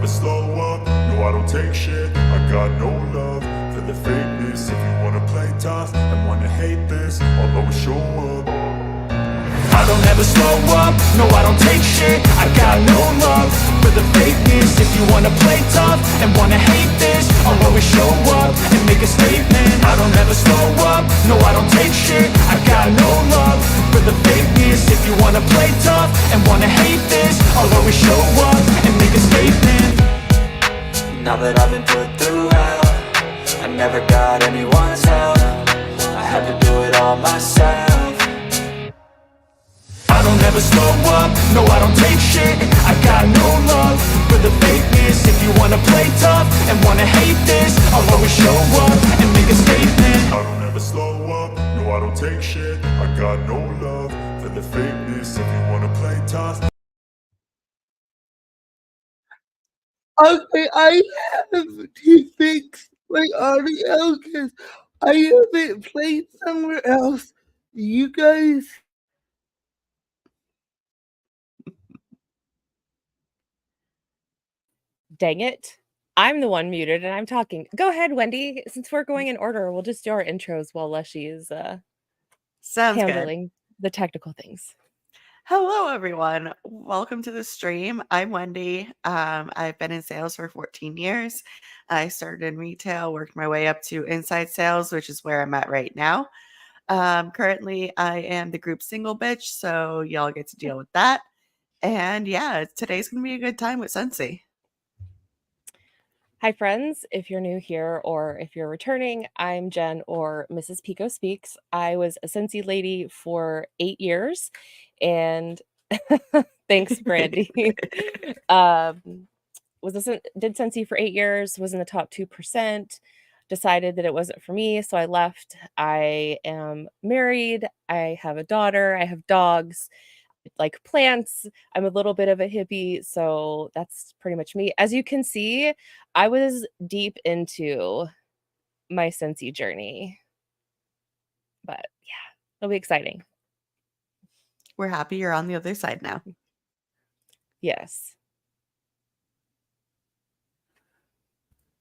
slow up, no I don't take shit. I got no love for the fakeness. If you wanna play tough and wanna hate this, I'll always show up. I don't ever slow up, no I don't take shit. I got no love for the fakeness. If you wanna play tough and wanna hate this, I'll always show up and make a statement. I don't ever slow up, no I don't take shit. I got no love for the fakeness. If you wanna play tough and wanna hate this, I'll always show up and make a statement. Now that I've been put through hell, I never got anyone's help. I had to do it all myself. I don't ever slow up, no I don't take shit. I got no love for the fakeness. If you wanna play tough and wanna hate this, I'll always show up and make a statement. I don't ever slow up, no I don't take shit. I got no love for the fakeness. If you wanna play tough. Okay, I have to fix my audio because I have it played somewhere else. You guys. Dang it. I'm the one muted and I'm talking. Go ahead, Wendy. Since we're going in order, we'll just do our intros while Lushie is handling the technical things. Hello, everyone. Welcome to the stream. I'm Wendy. I've been in sales for 14 years. I started in retail, worked my way up to inside sales, which is where I'm at right now. Currently, I am the group single bitch, so y'all get to deal with that. And yeah, today's going to be a good time with Scentsy. Hi, friends. If you're new here or if you're returning, I'm Jen or MrsPicoSpeaks. I was a Scentsy lady for 8 years, and thanks, Brandy. Did Scentsy for 8 years, was in the top 2%, decided that it wasn't for me, so I left. I am married. I have a daughter. I have dogs. Like plants. I'm a little bit of a hippie, so that's pretty much me. As you can see, I was deep into my Scentsy journey, but yeah, it'll be exciting. We're happy you're on the other side now. Yes.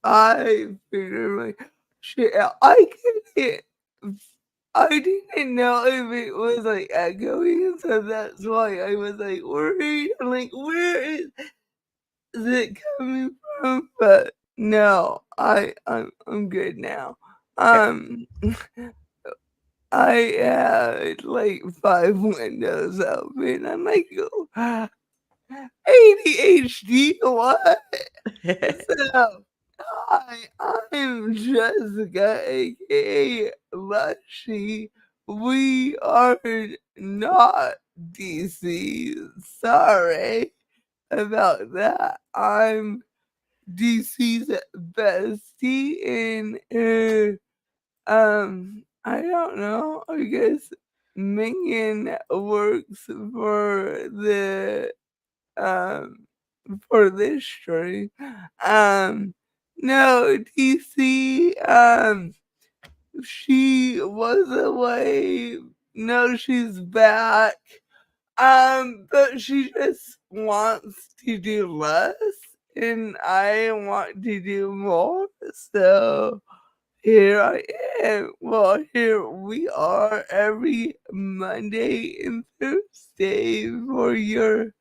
I figured my shit out. I didn't know if it was like echoing, so that's why I was like worried. I'm like, where is it coming from? But no, I'm good now. I had like 5 windows open. I'm like, ADHD, what? So I'm Jessica, aka Lushie. We are not DC. Sorry about that. I'm DC's bestie, and I don't know. I guess Minion works for the for this stream. No, DC, she was away. No, she's back. But she just wants to do less, and I want to do more. So here I am. Well, here we are every Monday and Thursday for your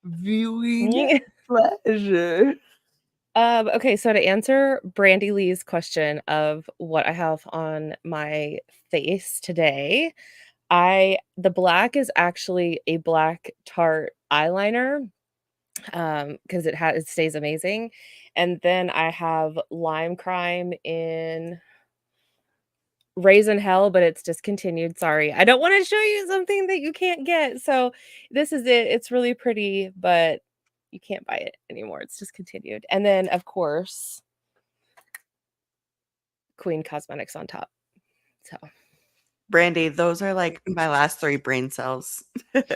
viewing pleasure. Okay, so to answer Brandy Lee's question of what I have on my face today, the black is actually a black Tarte eyeliner, because it stays amazing. And then I have Lime Crime in Raisin Hell, but it's discontinued. Sorry. I don't want to show you something that you can't get. So this is it. It's really pretty, but you can't buy it anymore. It's discontinued. And then, of course, Queen Cosmetics on top. So, Brandy, those are like my last 3 brain cells. Yeah,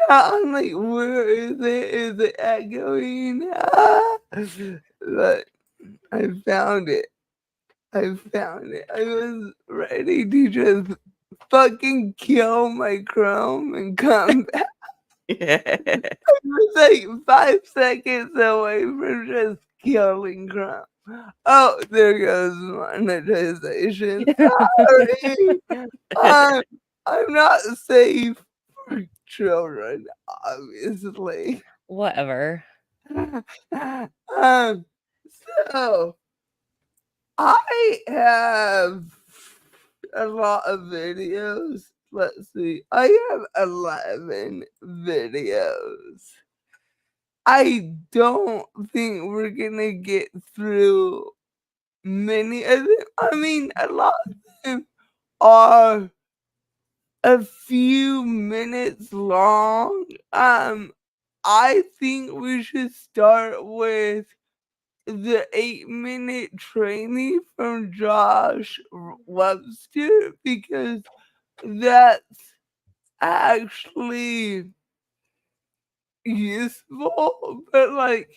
I'm like, where is it? Is it echoing? But I found it. I was ready to just fucking kill my Chrome and come back. I was like 5 seconds away from just killing crime. Oh, there goes monetization. Sorry. I'm not safe for children, obviously. Whatever. So I have a lot of videos. Let's see. I have 11 videos. I don't think we're gonna get through many of them. I mean, a lot of them are a few minutes long. I think we should start with the 8-minute training from Josh Webster because that's actually useful, but like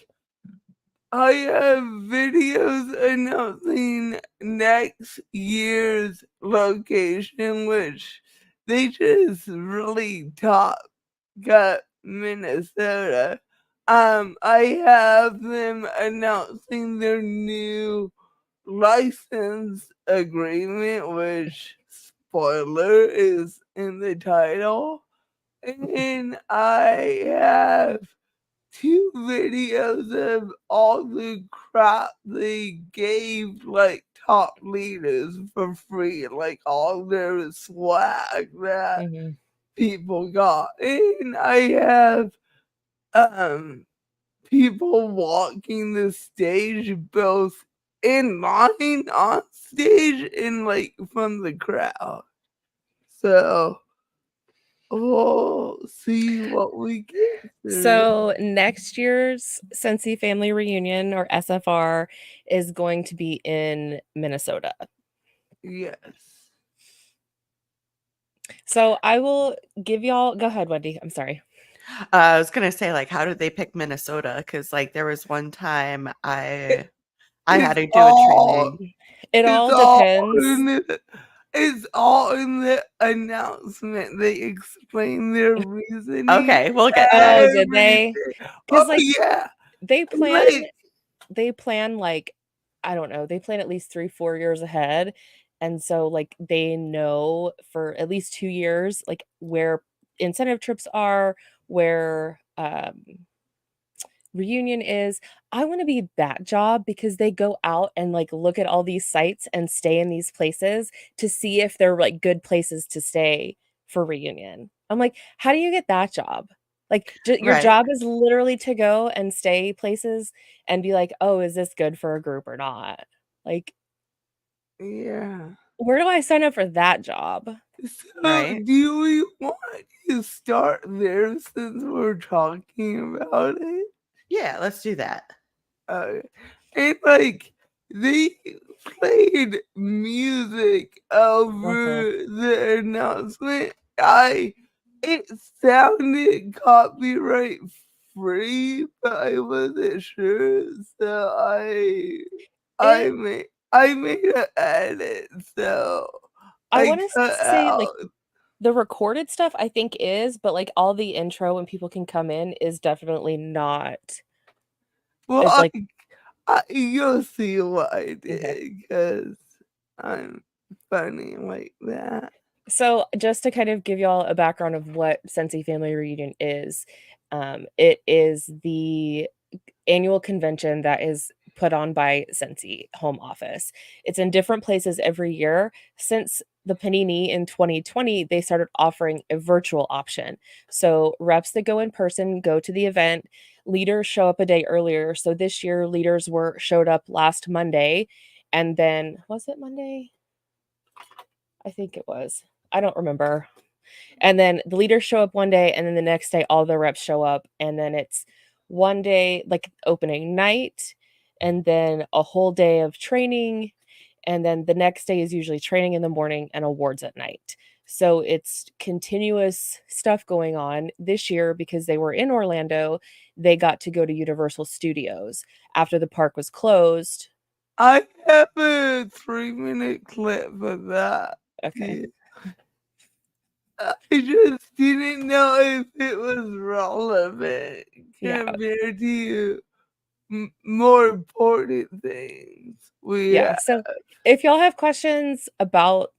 I have videos announcing next year's location, which they just really got Minnesota. I have them announcing their new license agreement, which spoiler is in the title. And I have 2 videos of all the crap they gave like top leaders for free, like all their swag that Mhm. people got. And I have people walking the stage both in line on stage and like from the crowd. So we'll see what we get through. So next year's Scentsy Family Reunion, or SFR, is going to be in Minnesota. Yes. So I will give y'all. Go ahead, Wendy. I'm sorry. I was gonna say, like, how did they pick Minnesota? Because like there was one time I had to do a training. It all depends. It's all in the announcement. They explain their reasoning. Okay, we'll get Oh, there. did they? Everything. Because Oh like yeah. they plan, Like, they plan like I don't know. They plan at least 3-4 years ahead, and so like they know for at least 2 years like where incentive trips are, where reunion is. I want to be that job because they go out and like look at all these sites and stay in these places to see if they're like good places to stay for reunion. I'm like, how do you get that job? Like your Right. job is literally to go and stay places and be like, "Oh, is this good for a group or not?" Like, yeah. where do I sign up for that job? So Right. do we want to start there since we're talking about it? Yeah, let's do that. And like they played music over the announcement. It sounded copyright free, but I wasn't sure, so I made an edit, so I I want to cut say like out. the recorded stuff I think is, but like all the intro when people can come in is definitely not. Well, It's like you'll see what I okay. did because I'm funny like that. So just to kind of give y'all a background of what Scentsy Family Reunion is, it is the annual convention that is put on by Scentsy home office. It's in different places every year. Since the Panini in 2020, they started offering a virtual option. So reps that go in person go to the event. Leaders show up a day earlier. So this year, leaders showed up last Monday, and then was it Monday? I think it was. I don't remember. And then the leaders show up one day, and then the next day, all the reps show up. And then it's one day, like opening night, and then a whole day of training. And then the next day is usually training in the morning and awards at night. So it's continuous stuff going on. This year, because they were in Orlando, they got to go to Universal Studios after the park was closed. I have a 3-minute clip of that. Okay. Yeah. I just didn't know if it was relevant Yeah. compared to more important things. Yeah. So if y'all have questions about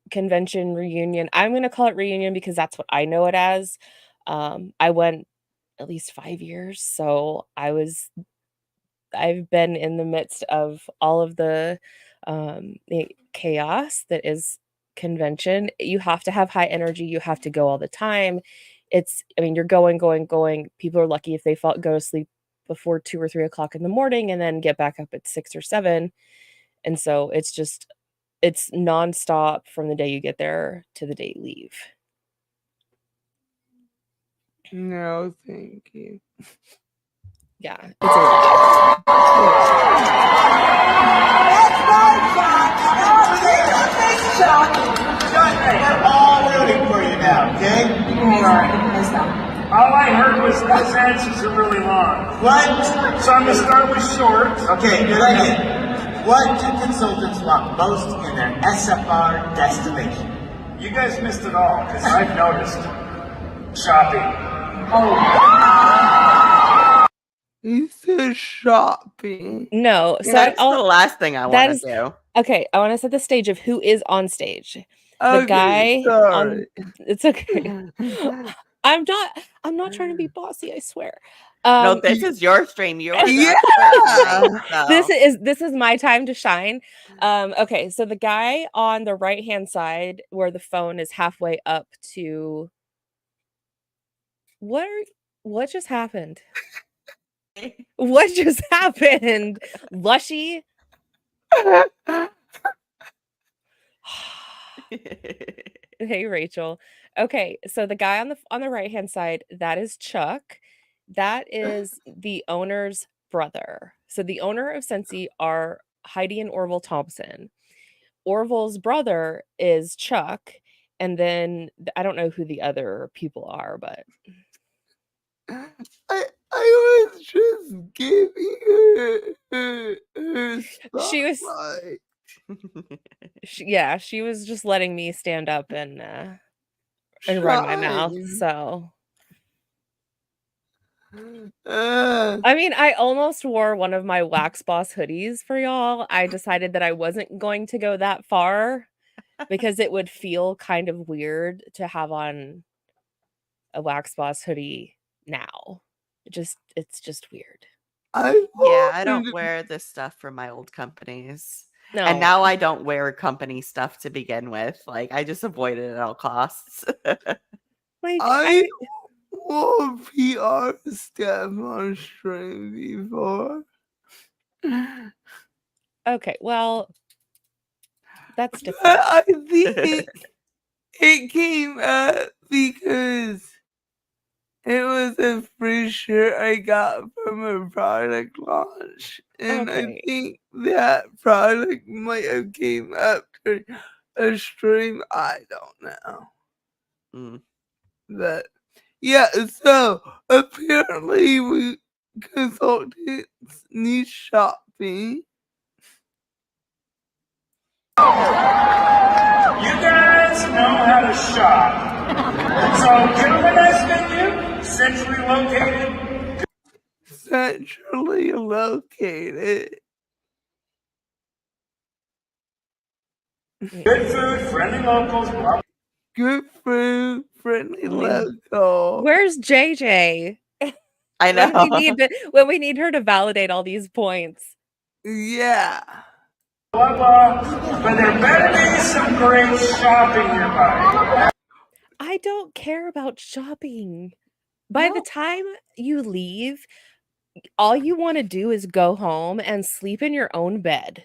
convention reunion, I'm going to call it reunion because that's what I know it as. I went at least 5 years, so I've been in the midst of all of the chaos that is convention. You have to have high energy. You have to go all the time. I mean, you're going. People are lucky if they go to sleep before 2 or 3 o'clock in the morning and then get back up at 6 or 7. And so it's nonstop from the day you get there to the day you leave. No, thank you. Yeah, it's a lot. We're all rooting for you now, okay? All I heard was those answers are really long. What? So I'm going to start with short. Okay, good idea. What do consultants want most in their SFR destination? You guys missed it all, because I've noticed. Shopping. He said shopping. No, so That's the last thing I want to do. Okay, I want to set the stage of who is on stage. The Okay, guy sorry. it's okay. I'm not trying to be bossy, I swear. No, this is your stream. You're Yeah. This is my time to shine. Okay, so the guy on the right-hand side where the phone is halfway up to what just happened? What just happened? Lushie? Hey, Rachel. Okay, so the guy on the right-hand side, that is Chuck. That is the owner's brother. So the owner of Scentsy are Heidi and Orville Thompson. Orville's brother is Chuck, and then I don't know who the other people are, but I was just giving her she was spotlight. she was just letting me stand up and run my mouth. So I mean, I almost wore one of my Wax Boss hoodies for y'all. I decided that I wasn't going to go that far because it would feel kind of weird to have on a Wax Boss hoodie now. It's just weird. I don't wear this stuff from my old companies. No. And now I don't wear company stuff to begin with. Like, I just avoid it at all costs. Like, I wore PR stuff on stream before. Okay, well, that's different. I think it came up because it was a free shirt I got from a product launch. And I Okay. think that product might have came up during a stream. I don't know. But yeah, so apparently we consultants need shopping. You guys know how to shop. So give them a nice menu, centrally located. Centrally located. Good food, friendly locals, blah. Good food, friendly local. Where's JJ? I know. When we need her to validate all these points. Yeah. Blah, blah. But there better be some great shopping nearby. I don't care about shopping. By the time you leave, all you want to do is go home and sleep in your own bed.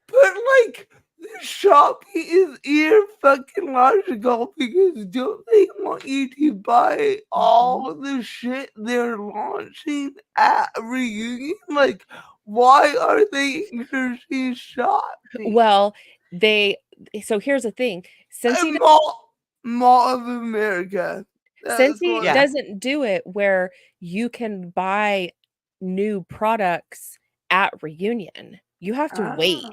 But like, the shopping is fucking logical because don't they want you to buy all the shit they're launching at Reunion? Like, why are they encouraging shopping? Well, so here's the thing. Scentsy Mall of America. Scentsy doesn't do it where you can buy new products at Reunion. You have to wait.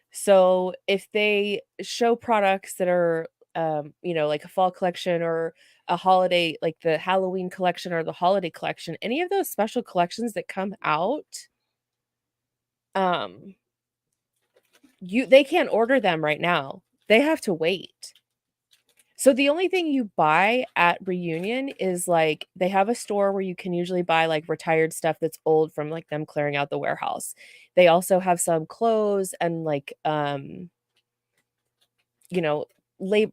So if they show products that are you know, like a fall collection or a holiday, like the Halloween collection or the holiday collection, any of those special collections that come out, they can't order them right now. They have to wait. So the only thing you buy at Reunion is like they have a store where you can usually buy like retired stuff that's old from like them clearing out the warehouse. They also have some clothes and like you know,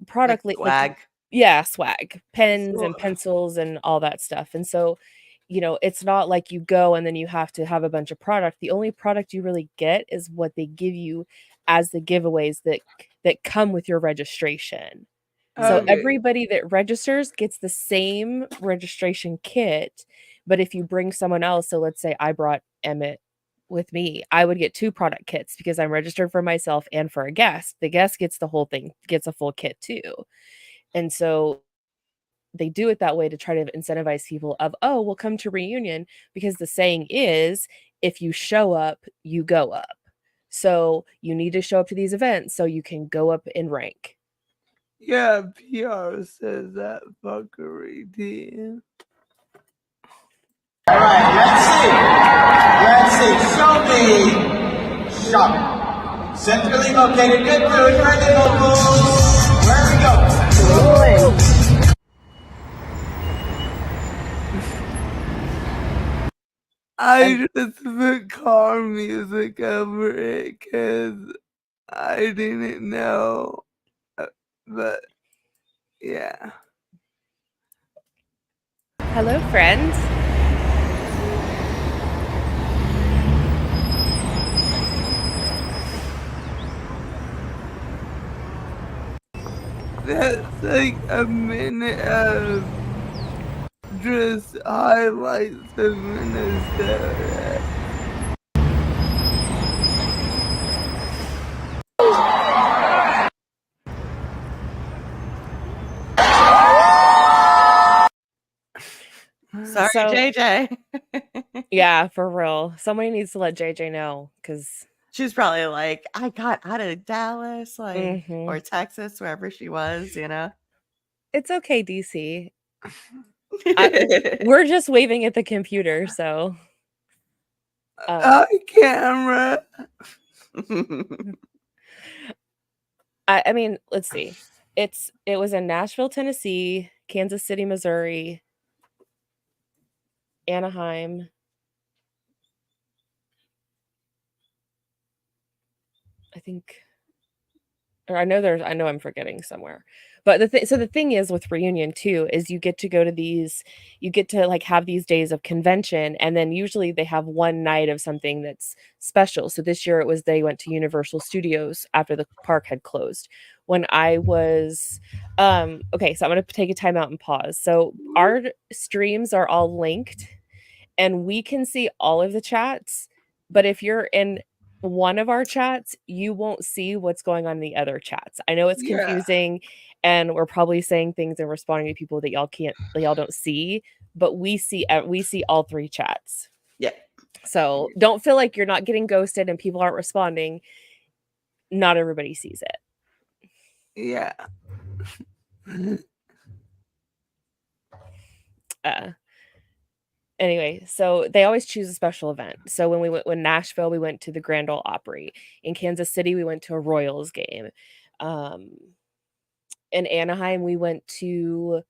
product Like like swag. yeah, swag, pens and So, pencils and all that stuff. And so, you know, it's not like you go and then you have to have a bunch of product. The only product you really get is what they give you as the giveaways that come with your registration. So okay. everybody that registers gets the same registration kit, but if you bring someone else, so let's say I brought Emmett with me, I would get 2 product kits because I'm registered for myself and for a guest. The guest gets the whole thing, gets a full kit too. And so they do it that way to try to incentivize people of, oh, we'll come to Reunion because the saying is, if you show up, you go up. So you need to show up to these events so you can go up in rank. Yeah, PR says that fuckery, too. All right, let's see. Show me shop. Centrally located, good food, friendly locals. Where we go? I just put car music over it because I didn't know. But, yeah. Hello, friends. That's like a minute of just highlights of Minnesota. Sorry, So- JJ. Yeah, for real. Somebody needs to let JJ know because She's probably like, I got out of Dallas, like, Mhm. or Texas, wherever she was, you know? it's okay, DC. We're just waving at the computer, so Hi, camera. I mean, let's see. It was in Nashville, Tennessee, Kansas City, Missouri, Anaheim. I think, or I know I'm forgetting somewhere. But the thing is with Reunion too is you get to go to these, you get to like have these days of convention, and then usually they have one night of something that's special. So this year it was they went to Universal Studios after the park had closed. When I was okay, so I'm gonna take a time out and pause. So our streams are all linked and we can see all of the chats, but if you're in one of our chats, you won't see what's going on in the other chats. I know it's Yeah. confusing and we're probably saying things and responding to people that y'all don't see, but we see all 3 chats. Yeah. So don't feel like you're not getting ghosted and people aren't responding. Not everybody sees it. Yeah. Anyway, so they always choose a special event. So when Nashville, we went to the Grand Ole Opry. In Kansas City, we went to a Royals game. In Anaheim, we went to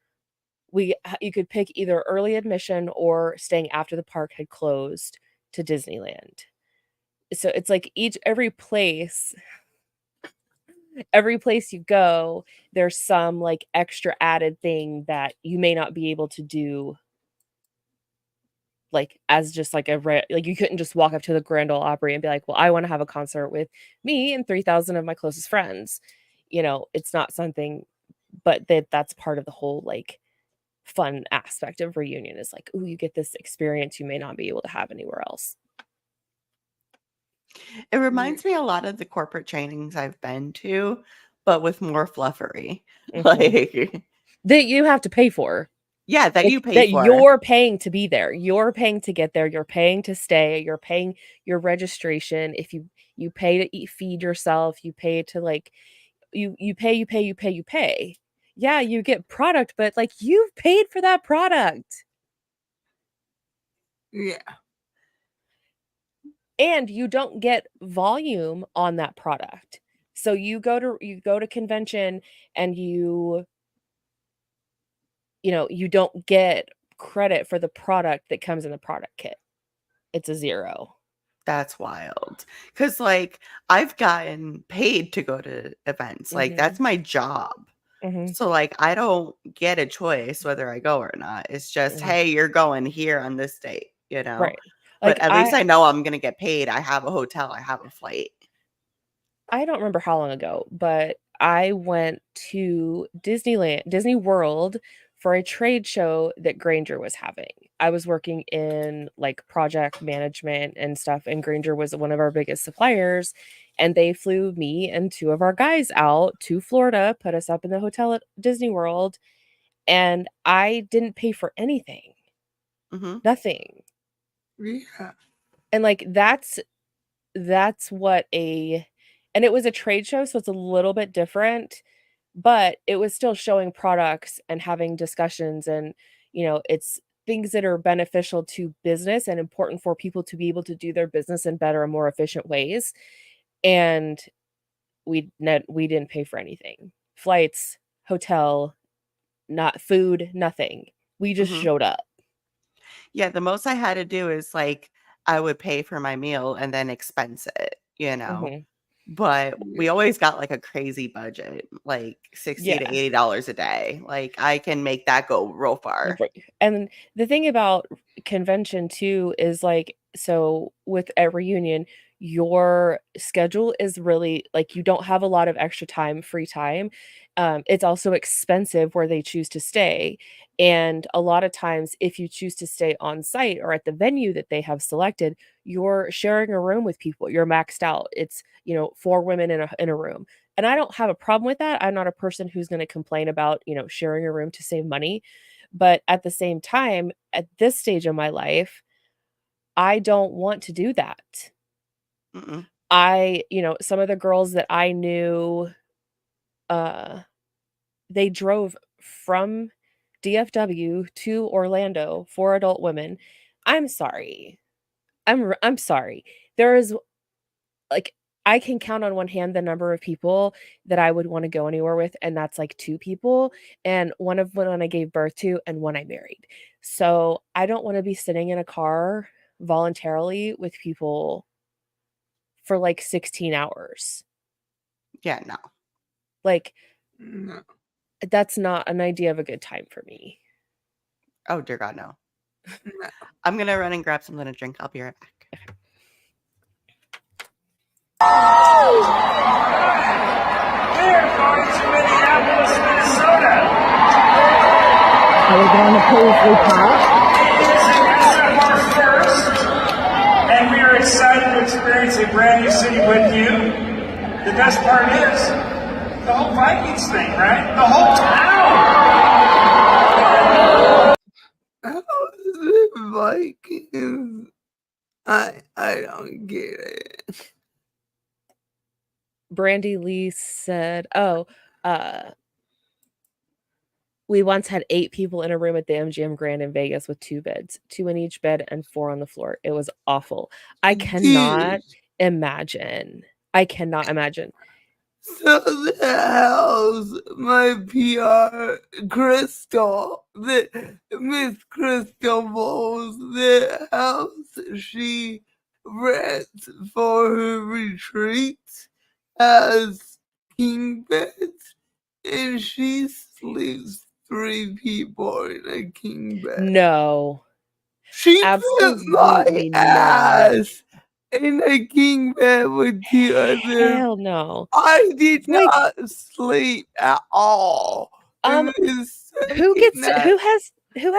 you could pick either early admission or staying after the park had closed to Disneyland. So it's like every place you go, there's some like extra added thing that you may not be able to do like as just like like you couldn't just walk up to the Grand Ole Opry and be like, well, I want to have a concert with me and 3,000 of my closest friends. You know, it's not something, but that's part of the whole like fun aspect of Reunion is like, oh, you get this experience you may not be able to have anywhere else. It reminds me a lot of the corporate trainings I've been to, but with more fluffery. Mhm. Like That you have to pay for. yeah, that Like, you pay that for. you're paying to be there. You're paying to get there. You're paying to stay. You're paying your registration. If you pay to feed yourself, you pay to like you pay. Yeah, you get product, but like you've paid for that product. Yeah. And you don't get volume on that product. So you go to convention and you don't get credit for the product that comes in the product kit. It's a 0. That's wild. Because, like, I've gotten paid to go to events. Like, that's my job. Mhm. So, like, I don't get a choice whether I go or not. It's just, Mhm. hey, you're going here on this date, you know? Right. But Like at least I know I'm going to get paid. I have a hotel, I have a flight. I don't remember how long ago, but I went to Disney World for a trade show that Grainger was having. I was working in like project management and stuff, and Grainger was one of our biggest suppliers. And they flew me and 2 of our guys out to Florida, put us up in the hotel at Disney World, and I didn't pay for anything. Mhm. Nothing. Yeah. And like that's what and it was a trade show, so it's a little bit different, but it was still showing products and having discussions, and it's things that are beneficial to business and important for people to be able to do their business in better and more efficient ways. And we didn't pay for anything. Flights, hotel, not food, nothing. We just Mhm. showed up. Yeah, the most I had to do is, like, I would pay for my meal and then expense it, you know? Mhm. But we always got, like, a crazy budget, like $60 to Yeah. $80 a day. Like, I can make that go real far. Right. And the thing about convention too is like, so with a reunion, your schedule is really like you don't have a lot of extra time, free time. It's also expensive where they choose to stay. And a lot of times, if you choose to stay on site or at the venue that they have selected, you're sharing a room with people. You're maxed out. It's, 4 women in a room. And I don't have a problem with that. I'm not a person who's going to complain about, sharing a room to save money. But at the same time, at this stage of my life, I don't want to do that. Mm-mm. Some of the girls that I knew, uh, they drove from DFW to Orlando, 4 adult women. I'm sorry. I'm sorry. There is like I can count on one hand the number of people that I would wanna go anywhere with, and that's, like, 2 people, and one of when I gave birth to and one I married. So, I don't wanna be sitting in a car voluntarily with people for, like, 16 hours. Yeah, no. Like, No. that's not an idea of a good time for me. Oh, dear God, no. No. I'm gonna run and grab something to drink. I'll be right back. We're going to Minneapolis, Minnesota. Are we going to Paisley Park? It is an SFR first, and we are excited to experience a brand new city with you. The best part is the whole Vikings thing, right? The whole town. How is it Vikings? I don't get it. Brandy Lee said, we once had 8 people in a room at the MGM Grand in Vegas with 2 beds, 2 in each bed and 4 on the floor. It was awful. I cannot imagine. So the house, my PR, Crystal, Miss Crystal Bowles, the house she rents for her retreats has king beds, and she sleeps 3 people in a king bed. No. She put my Absolutely not. ass in a king bed with 2 other. Hell no. I did Like, not sleep at all. who has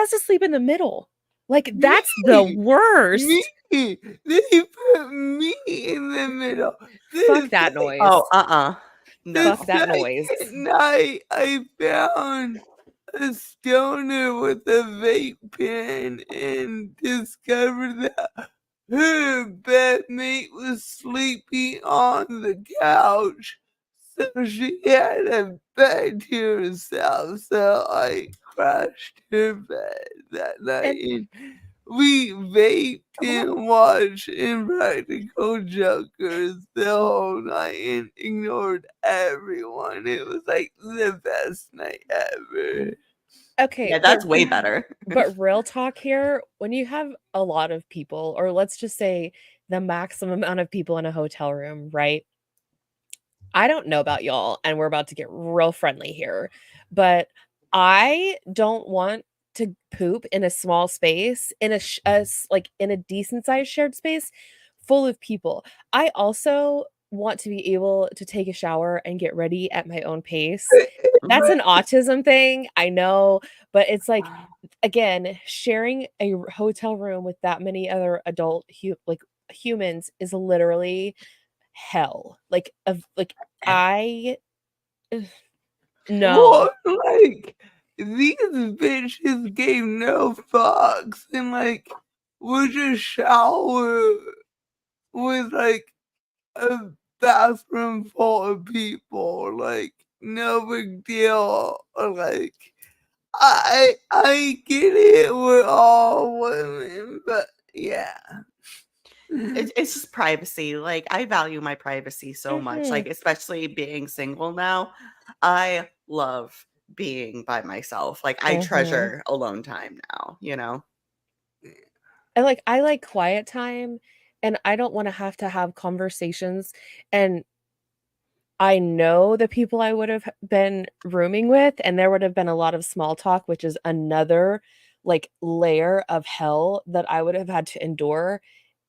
to sleep in the middle? Like, that's the worst. Me. They put me in the middle. Fuck that noise. Oh, no. The Fuck that noise. second night I found a stoner with a vape pen and discovered that her bedmate was sleeping on the couch. So she had a bed to herself, so I crashed her bed that night. And we vaped and watched Impractical Jokers the whole night and ignored everyone. It was like the best night ever. Okay, Yeah, that's way better. But real talk here, when you have a lot of people, or let's just say the maximum amount of people in a hotel room, right? I don't know about y'all, and we're about to get real friendly here, but I don't want to poop in a small space, in like in a decent sized shared space full of people. I also want to be able to take a shower and get ready at my own pace. That's an autism thing, I know, but it's like, again, sharing a hotel room with that many other adult humans is literally hell. I no. Well, like, these bitches gave no fucks and like would just shower with like a bathroom full of people, like no big deal. Like I get it, we're all women, but yeah. It's just privacy. Like, I value my privacy so much. Like, especially being single now. I love being by myself. Like, I treasure alone time now, you know? And I like quiet time, and I don't want to have conversations. And I know the people I would have been rooming with, and there would have been a lot of small talk, which is another like layer of hell that I would have had to endure.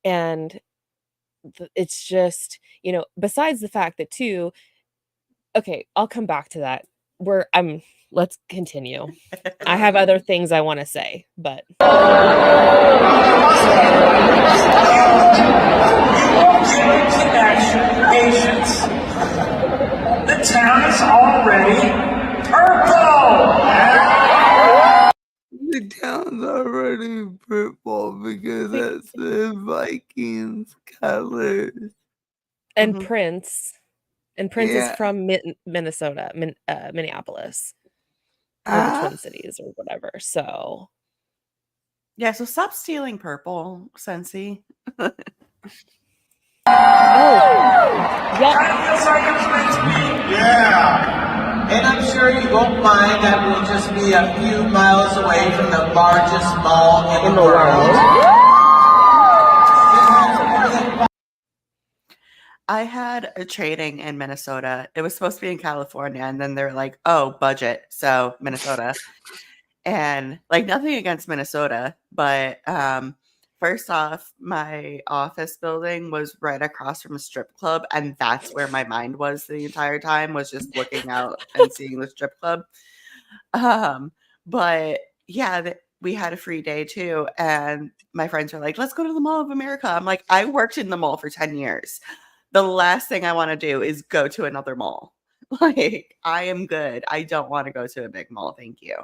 And it's just, besides the fact that too, okay, I'll come back to that. Let's continue. I have other things I want to say, but You won't get into action, patience. The town is already purple. The town's already purple because that's the Vikings colors. And Prince is from Minnesota, Minneapolis, or the Twin Cities or whatever. So yeah, so stop stealing purple, Scentsy. Kind of feels like it was meant to be. Yeah. And I'm sure you won't mind that we'll just be a few miles away from the largest mall in the world. I had a training in Minnesota. It was supposed to be in California, and then they're like, oh, budget, so Minnesota. And like, nothing against Minnesota, but first off, my office building was right across from a strip club, and that's where my mind was the entire time, was just looking out and seeing the strip club. But yeah, we had a free day too, and my friends were like, let's go to the Mall of America. I'm like, I worked in the mall for 10 years. The last thing I want to do is go to another mall. Like, I am good. I don't want to go to a big mall. Thank you.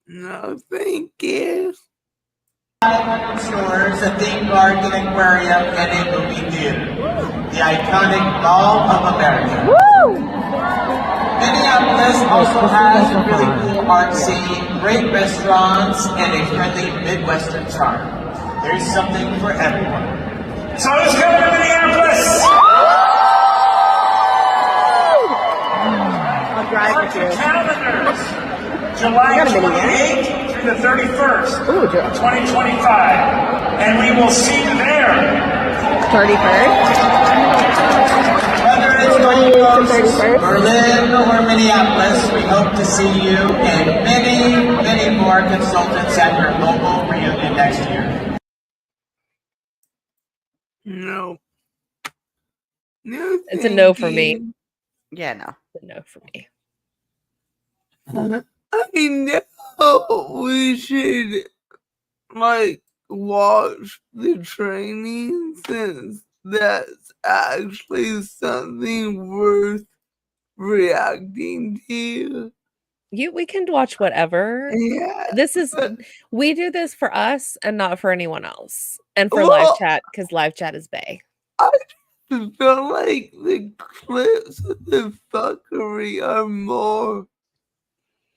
No, thank you. 500 stores, a theme park, an aquarium, and a movie theater. The iconic Mall of America. Woo! Minneapolis also has a really cool art scene, great restaurants, and a friendly Midwestern charm. There's something for everyone. So let's go to Minneapolis. I'll drive Mark with your you. calendars. July 28th through the 31st, 2025. And we will see you there. 31st? Whether it's Gold Coast, Berlin, or Minneapolis, we hope to see you and many, many more consultants at your local reunion next year. No. it's a no for me. Yeah, no. It's a no for me. I know we should like watch the training since that's actually something worth reacting to. We can watch whatever. Yeah. We do this for us and not for anyone else. And for live chat, because live chat is bae. I feel like the clips of the fuckery are more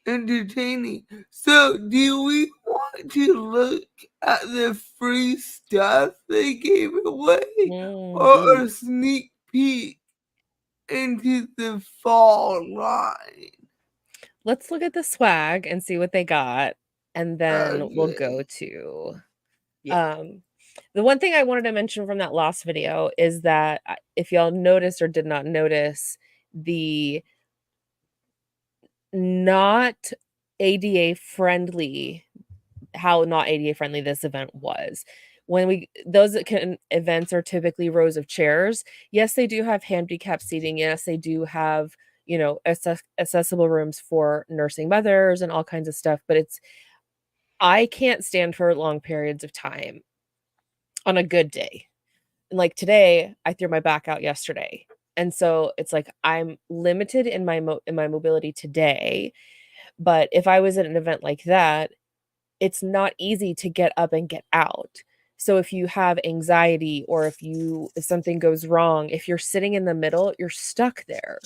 entertaining. So, do we want to look at the free stuff they gave away, or a sneak peek into the fall line? Let's look at the swag and see what they got, and then we'll go Okay. to Yeah. the one thing I wanted to mention from that last video is that if y'all noticed or did not notice, the not ADA friendly, how not ADA friendly this event was. When those events are typically rows of chairs. Yes, they do have handicapped seating. Yes, they do have, you know, accessible rooms for nursing mothers and all kinds of stuff, but I can't stand for long periods of time on a good day. And like today, I threw my back out yesterday. And so it's like I'm limited in my mobility today. But if I was at an event like that, it's not easy to get up and get out. So if you have anxiety, or if something goes wrong, if you're sitting in the middle, you're stuck there,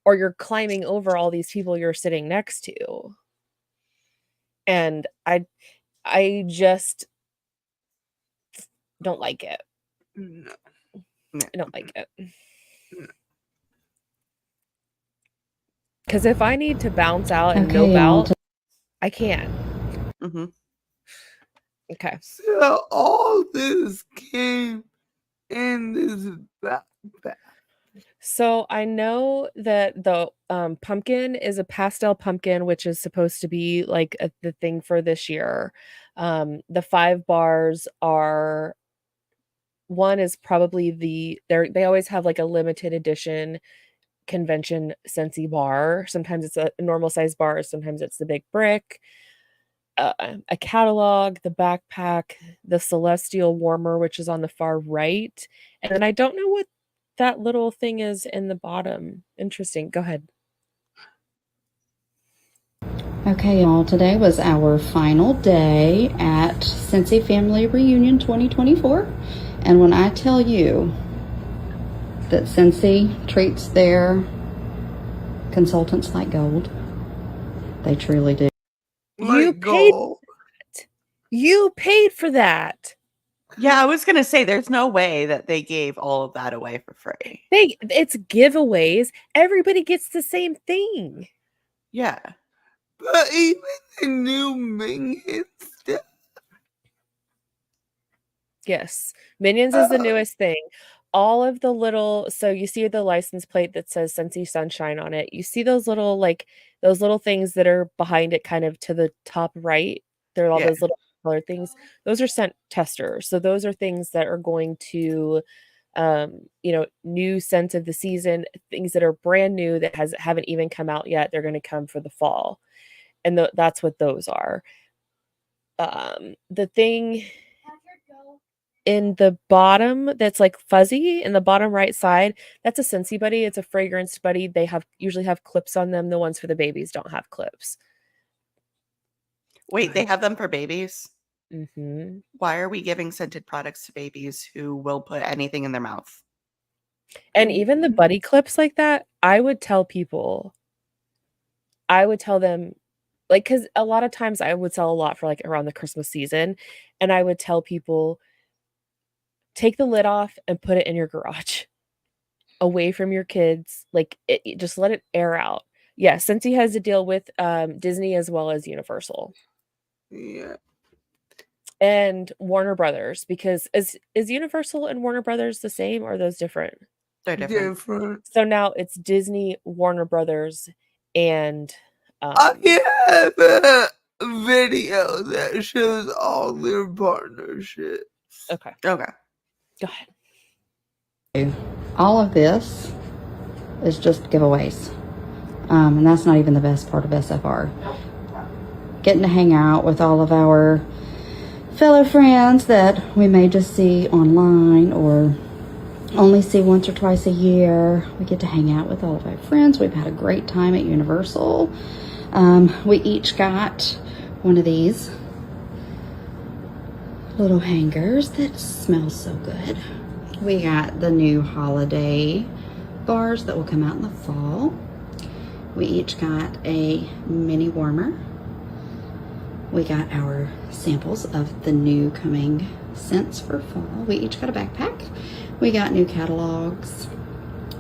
or you're climbing over all these people you're sitting next to. And I just don't like it. No. I don't like it. Because if I need to bounce out and no out, I can. Mm-hmm. Okay. So all this came in this backpack. So I know that the pumpkin is a pastel pumpkin, which is supposed to be like the thing for this year. The 5 bars are, one is probably they always have like a limited edition convention Scentsy bar. Sometimes it's a normal size bar, sometimes it's the big brick. A catalog, the backpack, the celestial warmer, which is on the far right, and then I don't know what that little thing is in the bottom. Interesting. Go ahead. Okay, y'all, today was our final day at Scentsy Family Reunion 2024. And when I tell you that Scentsy treats their consultants like gold, they truly do. You paid for that. Yeah, I was gonna say there's no way that they gave all of that away for free. It's giveaways. Everybody gets the same thing. Yeah. But even the new Minions stuff. Yes. Minions is the newest thing. All of the little, so you see the license plate that says Scentsy Sunshine on it. You see those little things that are behind it, kind of to the top right. There are all those little color things. Those are scent testers. So those are things that are going to, new scents of the season, things that are brand new that haven't even come out yet. They're going to come for the fall. And that's what those are. The thing in the bottom that's like fuzzy in the bottom right side, that's a Scentsy buddy. It's a fragrance buddy. They usually have clips on them. The ones for the babies don't have clips. Wait, they have them for babies? Mm-hmm. Why are we giving scented products to babies who will put anything in their mouth? And even the buddy clips like that, I would tell them, like, because a lot of times I would sell a lot for like around the Christmas season, and I would tell people, take the lid off and put it in your garage away from your kids. Like, just let it air out. Yeah, Scentsy has to deal with Disney as well as Universal. Yeah. And Warner Brothers, because is Universal and Warner Brothers the same, or are those different? They're different. So now it's Disney, Warner Brothers, and I have a video that shows all their partnerships. Okay. Go ahead. All of this is just giveaways. And that's not even the best part of SFR. Getting to hang out with all of our fellow friends that we may just see online or only see once or twice a year. We get to hang out with all of our friends. We've had a great time at Universal. We each got one of these little hangers that smell so good. We got the new holiday bars that will come out in the fall. We each got a mini warmer. We got our samples of the new coming scents for fall. We each got a backpack. We got new catalogs.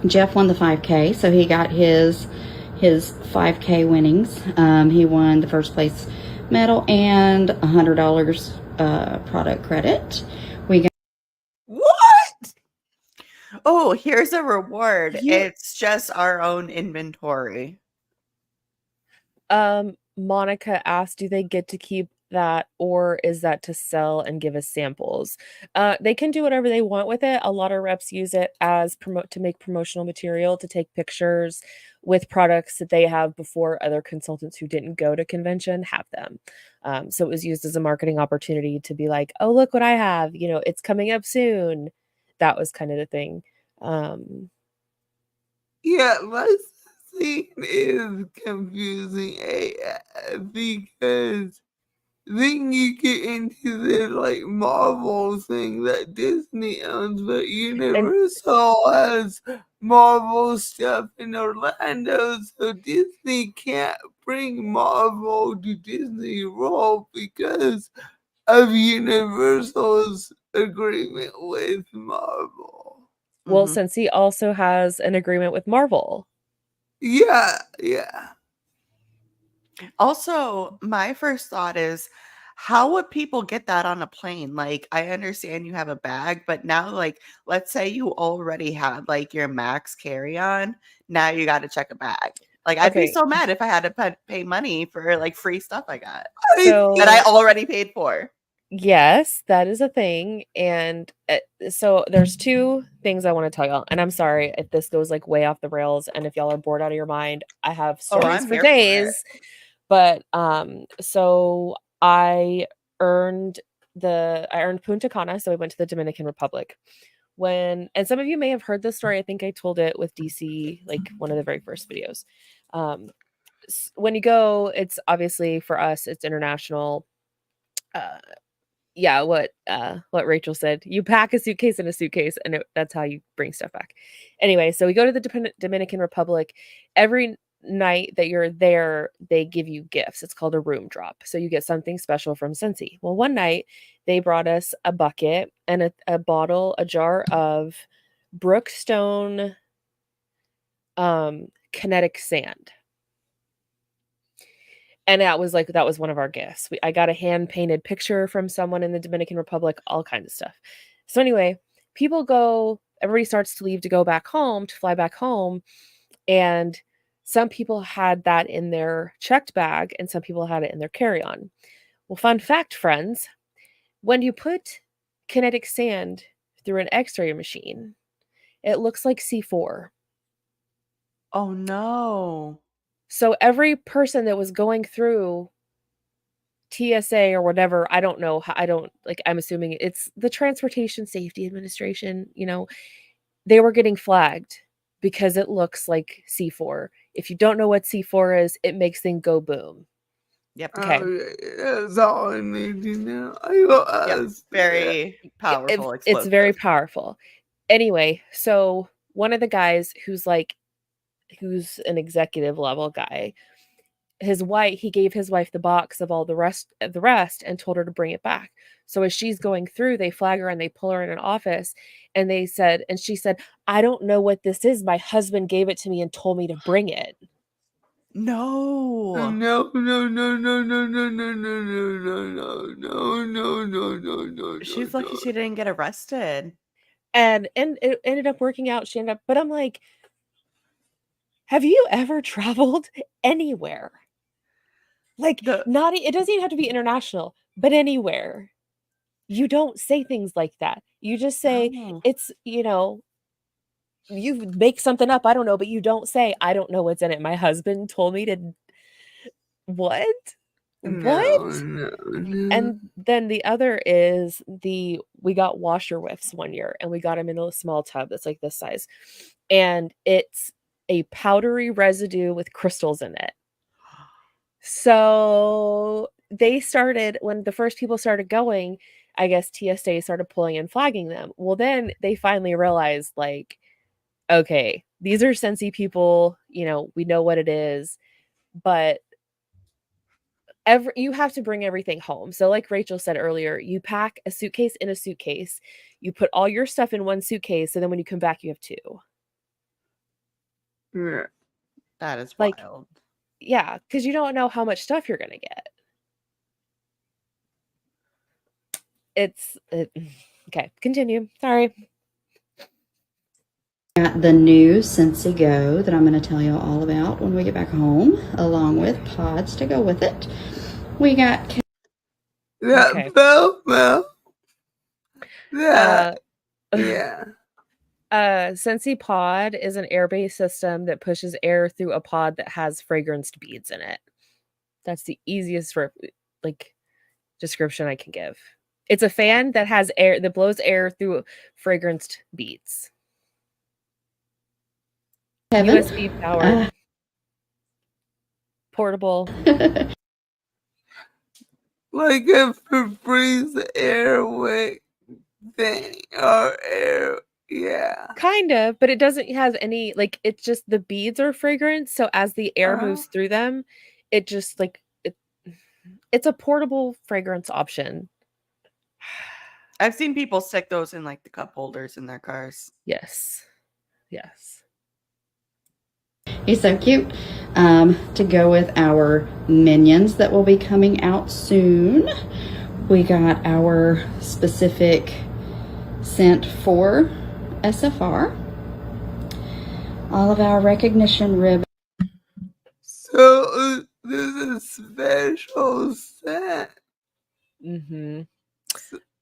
Jeff won the 5K, so he got his 5K winnings. He won the first place medal and $100 product credit. We got What? Oh, here's a reward. You- It's just our own inventory. Monica asked, do they get to keep that, or is that to sell and give us samples? They can do whatever they want with it. A lot of reps use it as to make promotional material, to take pictures with products that they have before other consultants who didn't go to convention have them. So it was used as a marketing opportunity to be like, oh, look what I have, you know, it's coming up soon. That was kind of the thing. Yeah, my scene is confusing AF because then you get into the like Marvel thing that Disney owns, but Universal has Marvel stuff in Orlando, so Disney can't bring Marvel to Disney World because of Universal's agreement with Marvel. Well, Mhm. Scentsy also has an agreement with Marvel. Yeah. Also, my first thought is, how would people get that on a plane? Like, I understand you have a bag, but now, like, let's say you already had like your max carry-on. Now you got to check a bag. Like, I'd be Okay. so mad if I had to pay money for like free stuff I got So that I already paid for. yes, that is a thing. And so there's two things I want to tell y'all. And I'm sorry if this goes like way off the rails. And if y'all are bored out of your mind, I have stories I'm for here for it. days. But so I earned Punta Cana. So I went to the Dominican Republic. And some of you may have heard this story. I think I told it with DC, like one of the very first videos. When you go, it's obviously for us, it's international. Yeah, what Rachel said. You pack a suitcase in a suitcase, and that's how you bring stuff back. Anyway, so we go to the Dominican Republic. Every night that you're there, they give you gifts. It's called a room drop. So you get something special from Scentsy. Well, one night they brought us a bucket and a jar of Brookstone kinetic sand. And that was one of our gifts. I got a hand painted picture from someone in the Dominican Republic, all kinds of stuff. So anyway, everybody starts to leave to go back home, to fly back home. And some people had that in their checked bag and some people had it in their carry-on. Well, fun fact, friends, when you put kinetic sand through an X-ray machine, it looks like C4. Oh no. So every person that was going through TSA or whatever, I don't know, I'm assuming it's the Transportation Safety Administration, they were getting flagged because it looks like C4. If you don't know what C4 is, it makes things go boom. Yep. Okay. That's all I need to know. I will ask. Very powerful It's explosive. very powerful. Anyway, so one of the guys who's an executive level guy, he gave his wife the box of all the rest and told her to bring it back. So as she's going through, they flag her and they pull her in an office and she said, I don't know what this is. My husband gave it to me and told me to bring it. No. She's lucky she didn't get arrested. And it ended up working out. But I'm like, have you ever traveled anywhere? Like, it doesn't even have to be international, but anywhere. You don't say things like that. You just say it's, you make something up. I don't know, but you don't say, I don't know what's in it. My husband told me to. What? No. And then the other is we got washer whiffs one year and we got them in a small tub that's like this size. And it's a powdery residue with crystals in it. So when the first people started going, I guess TSA started pulling and flagging them. Well, then they finally realized, like, okay, these are Scentsy people, you know, we know what it is, but you have to bring everything home. So like Rachel said earlier, you pack a suitcase in a suitcase, you put all your stuff in one suitcase, so then when you come back, you have two. Yeah. That is Like, wild. yeah, because you don't know how much stuff you're gonna get. Okay, continue. Sorry. Got the new Scentsy Go that I'm going to tell you all about when we get back home, along with pods to go with it. We got Okay. That yeah. Scentsy Pod is an air-based system that pushes air through a pod that has fragranced beads in it. That's the easiest description I can give. It's a fan that has air that blows air through fragranced beads. Kevin. USB powered. Portable. Like a Febreze airway thing or air. Yeah. Kind of, but it doesn't have any, like, it's just the beads are fragrant, so as the air moves through them, it just like it's a portable fragrance option. I've seen people stick those in like the cup holders in their cars. Yes. He's so cute. To go with our minions that will be coming out soon, we got our specific scent for SFR. All of our recognition ribbons. So this is special scent.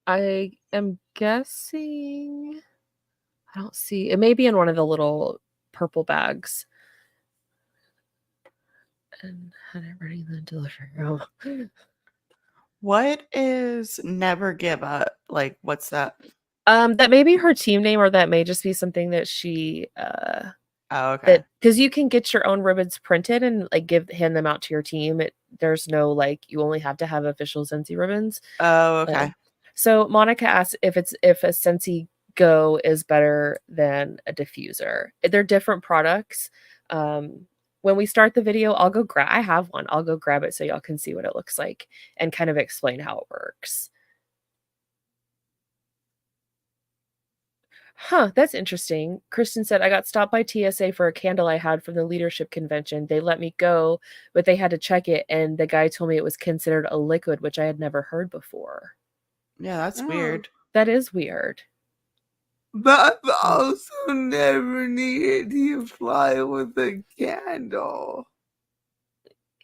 I am guessing. I don't see. It may be in one of the little purple bags. And had it ready then to deliver. Oh. What is Never Give Up? Like, what's that? That may be her team name, or that may just be something that she oh, okay. Because you can get your own ribbons printed and like hand them out to your team. There's no like you only have to have official Scentsy ribbons. Oh, okay. So Monica asked if a Scentsy Go is better than a diffuser. They're different products. When we start the video, I'll go grab. I have one. I'll go grab it so y'all can see what it looks like and kind of explain how it works. Huh, that's interesting. Kristen said, I got stopped by TSA for a candle I had from the leadership convention. They let me go, but they had to check it, and the guy told me it was considered a liquid, which I had never heard before. Yeah, that's weird. That is weird. But I've also never needed to fly with a candle.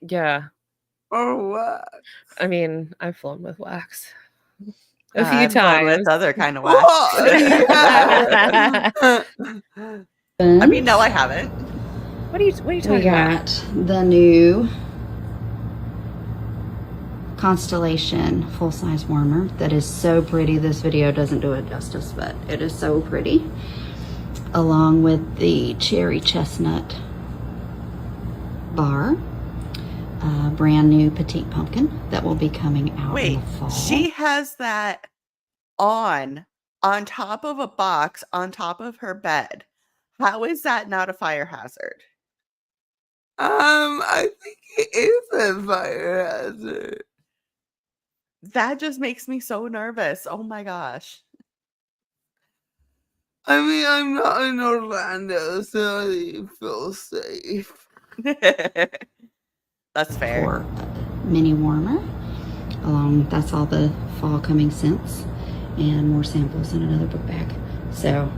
Yeah. Or wax. I mean, I've flown with wax. A few I've times. flown with other kind of wax. I mean, no, I haven't. What are you talking about? We got the new Constellation full-size warmer that is so pretty. This video doesn't do it justice, but it is so pretty. Along with the cherry chestnut bar, brand new petite pumpkin that will be coming out in the fall. She has that on top of a box on top of her bed. How is that not a fire hazard? I think it is a fire hazard. That just makes me so nervous. Oh my gosh. I mean, I'm not in Orlando, so I feel safe. That's fair. For mini warmer. That's all the fall coming scents and more samples in another book bag. So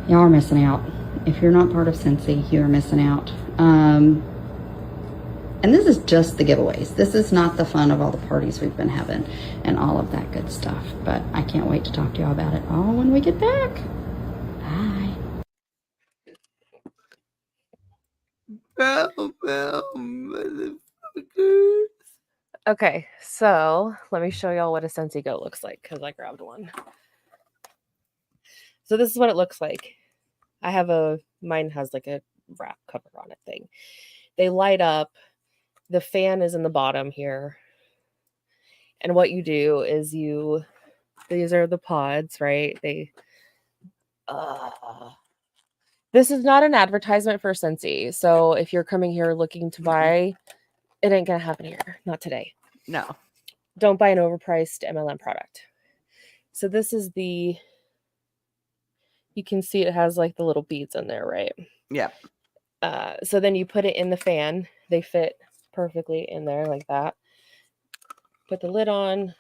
y'all are missing out. If you're not part of Scentsy, you are missing out. And this is just the giveaways. This is not the fun of all the parties we've been having and all of that good stuff. But I can't wait to talk to y'all about it all when we get back. Bye. Motherfuckers. Okay, so let me show y'all what a Scentsy Go looks like because I grabbed one. So this is what it looks like. Mine has like a wrap cover on it thing. They light up. The fan is in the bottom here. And what you do is these are the pods, right? This is not an advertisement for Scentsy. So if you're coming here looking to buy, it ain't gonna happen here. Not today. No. Don't buy an overpriced MLM product. So this is you can see it has like the little beads in there, right? Yeah. So then you put it in the fan. They fit perfectly in there like that. Put the lid on,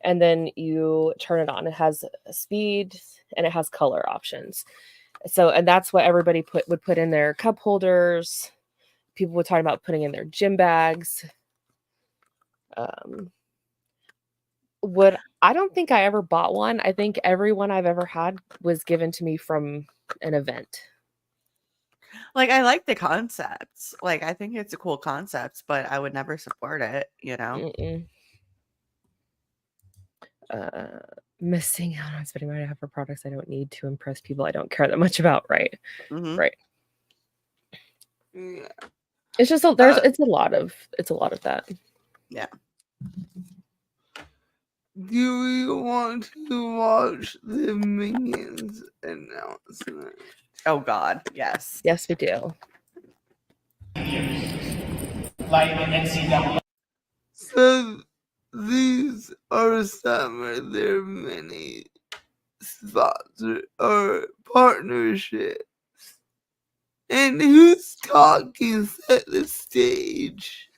and then you turn it on. It has speed and it has color options. So, and that's what everybody would put in their cup holders. People would talk about putting in their gym bags. I don't think I ever bought one. I think every one I've ever had was given to me from an event. Like, I like the concepts. Like, I think it's a cool concept, but I would never support it, you know? Missing out on spending money for products I don't need to impress people I don't care that much about, right? Mm-hmm. Right. Yeah. It's just it's a lot of that. Yeah. Do we want to watch the Minions announcement? Oh God, yes. Yes, we do. Like the NCAA. So these are some of their many sponsors or partnerships. And who's talking? Set the stage.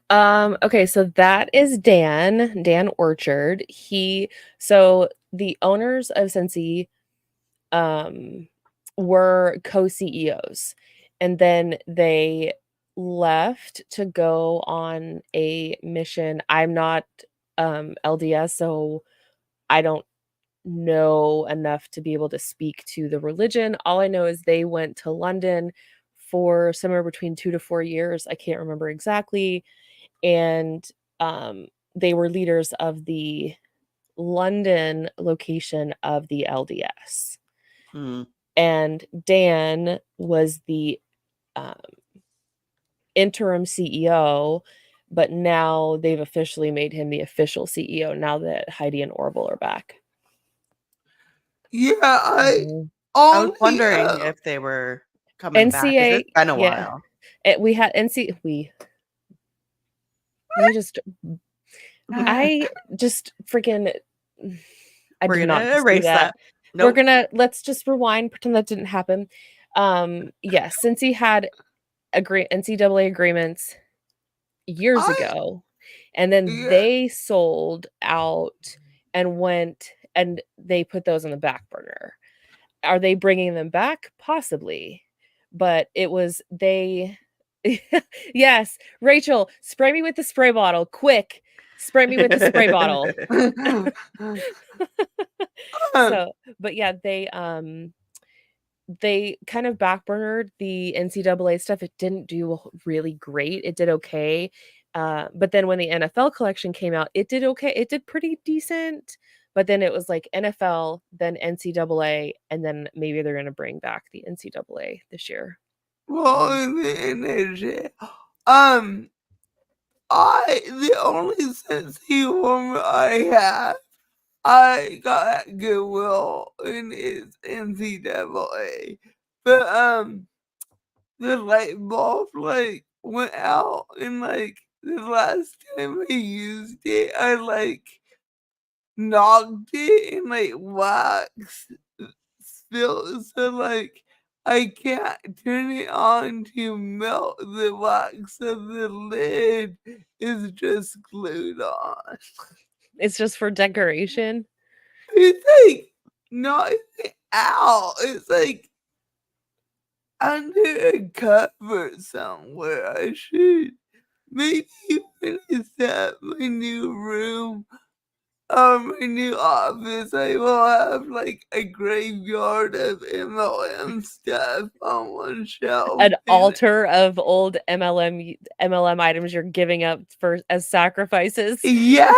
Okay, so that is Dan Orchard. So the owners of Scentsy were co-CEOs, and then they left to go on a mission. I'm not LDS, so I don't know enough to be able to speak to the religion. All I know is they went to London for somewhere between 2 to 4 years. I can't remember exactly. And they were leaders of the London location of the LDS. And Dan was the interim CEO, but now they've officially made him the official CEO now that Heidi and Orville are back. Yeah, I was wondering if they were coming back. It's been a while. We had I just freaking We're gonna erase that. Nope. Let's just rewind, pretend that didn't happen. Yes, since he had NCAA agreements years ago, and then they sold out and went and they put those on the back burner. Are they bringing them back? Possibly, but it was they. Yes, Rachel, spray me with the spray bottle, quick! Spray me with the spray bottle. So, but yeah, they kind of backburnered the NCAA stuff. It didn't do really great. It did okay. But then when the NFL collection came out, it did okay. It did pretty decent. But then it was like NFL, then NCAA, and then maybe they're going to bring back the NCAA this year. Well, the only Scentsy one I have, I got at Goodwill and it's NCAA. But the light bulb went out, and the last time I used it, I knocked it and wax spilled, so I can't turn it on to melt the wax, so the lid is just glued on. It's just for decoration? It's not out. It's under a cover somewhere. I should maybe when I set my new room, my new office, I will have a graveyard of MLM stuff on one shelf. An altar of old MLM items you're giving up as sacrifices. Yes,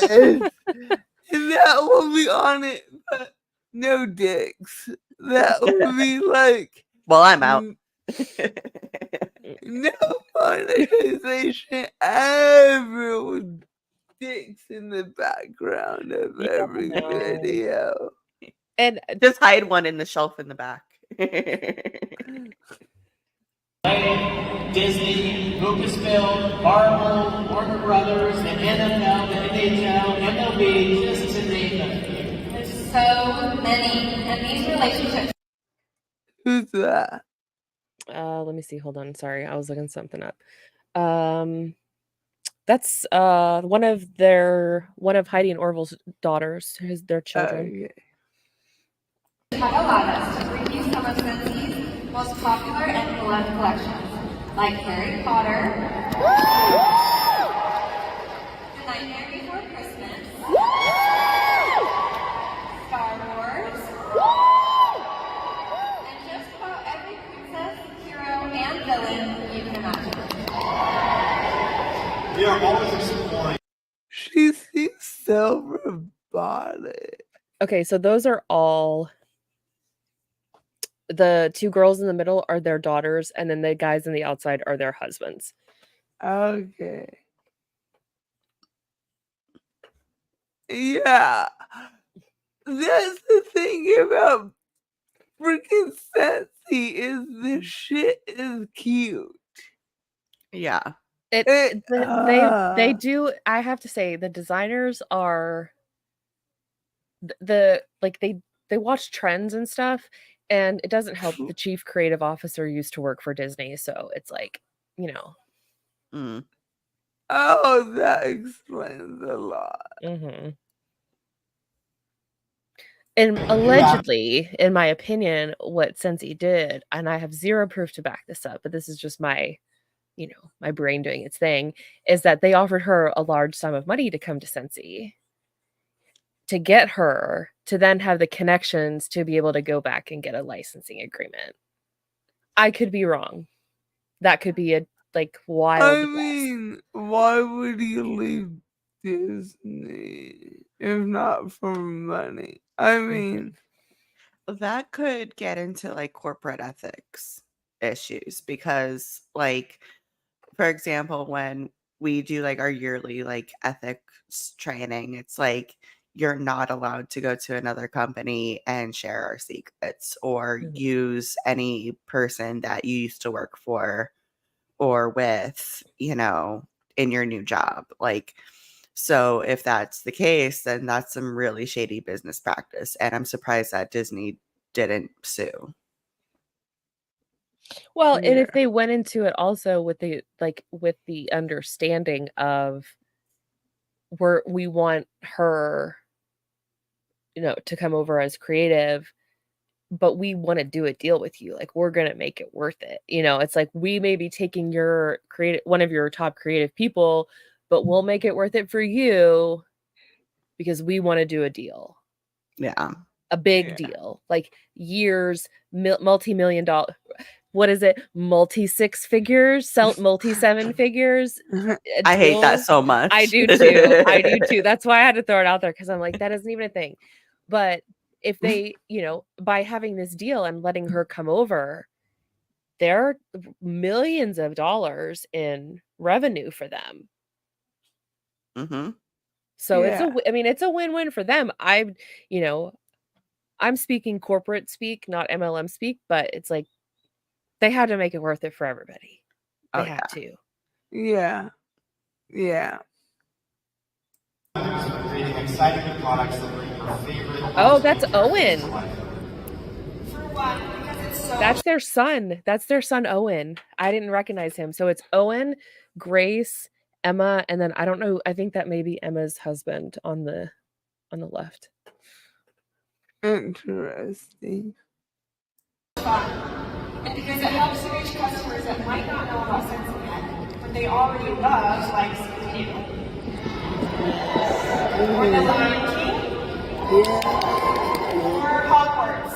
and that will be on it, but no dicks. That would be well, I'm out. No monetization ever would dicks in the background of every video. And just hide one in the shelf in the back. Disney, Lucasfilm, Marvel, Warner Brothers, the NFL, the NHL, MLB, just to name a few. There's so many, and these relationships. Who's that? Let me see. Hold on. Sorry, I was looking something up. That's one of Heidi and Orville's daughters, their children. Have allowed us to review some of Scentsy's most popular and beloved collections, like Harry Potter, The Nightmare Before Christmas, Star Wars, and just about every princess, hero, and villain you can imagine. We are always exploring. She seems so robotic. Okay, so those are all. The two girls in the middle are their daughters, and then the guys on the outside are their husbands. Okay. Yeah. That's the thing about freaking Scentsy is the shit is cute. Yeah. They do. I have to say, the designers are they watch trends and stuff, and it doesn't help. The chief creative officer used to work for Disney, so it's like, you know. Mm. Oh, that explains a lot. Mm-hmm. And allegedly, in my opinion, what Scentsy did, and I have zero proof to back this up, but this is just my, you know, my brain doing its thing, is that they offered her a large sum of money to come to Scentsy to get her to then have the connections to be able to go back and get a licensing agreement. I could be wrong. That could be a wild I guess. mean, why would you leave Disney if not for money? I mean, that could get into like corporate ethics issues because, like, for example, when we do like our yearly like ethics training, it's like you're not allowed to go to another company and share our secrets or use any person that you used to work for or with, you know, in your new job. Like, so if that's the case, then that's some really shady business practice. And I'm surprised that Disney didn't sue. Well, and if they went into it also with the understanding of we want her, you know, to come over as creative, but we want to do a deal with you. Like, we're going to make it worth it. You know, it's like, we may be taking one of your top creative people, but we'll make it worth it for you because we want to do a deal. Yeah. A big deal. Like years, multi-million dollar. What is it? Multi-6 figures, multi-7 figures. I hate that so much. I do too. I do too. That's why I had to throw it out there, because I'm like, that isn't even a thing. But if they, you know, by having this deal and letting her come over, there are millions of dollars in revenue for them. Mm-hmm. So it's a win-win for them. I'm speaking corporate speak, not MLM speak, but it's like they had to make it worth it for everybody. They had to. Yeah. Yeah. Creating exciting new products that bring your favorite. Oh, that's Owen. That's their son. That's their son, Owen. I didn't recognize him. So it's Owen, Grace, Emma, and then I don't know. I think that may be Emma's husband on the left. Interesting. And because it helps to reach customers that might not know about Scentsy yet, but they already love, like you. Or the Lion King. Or Hogwarts.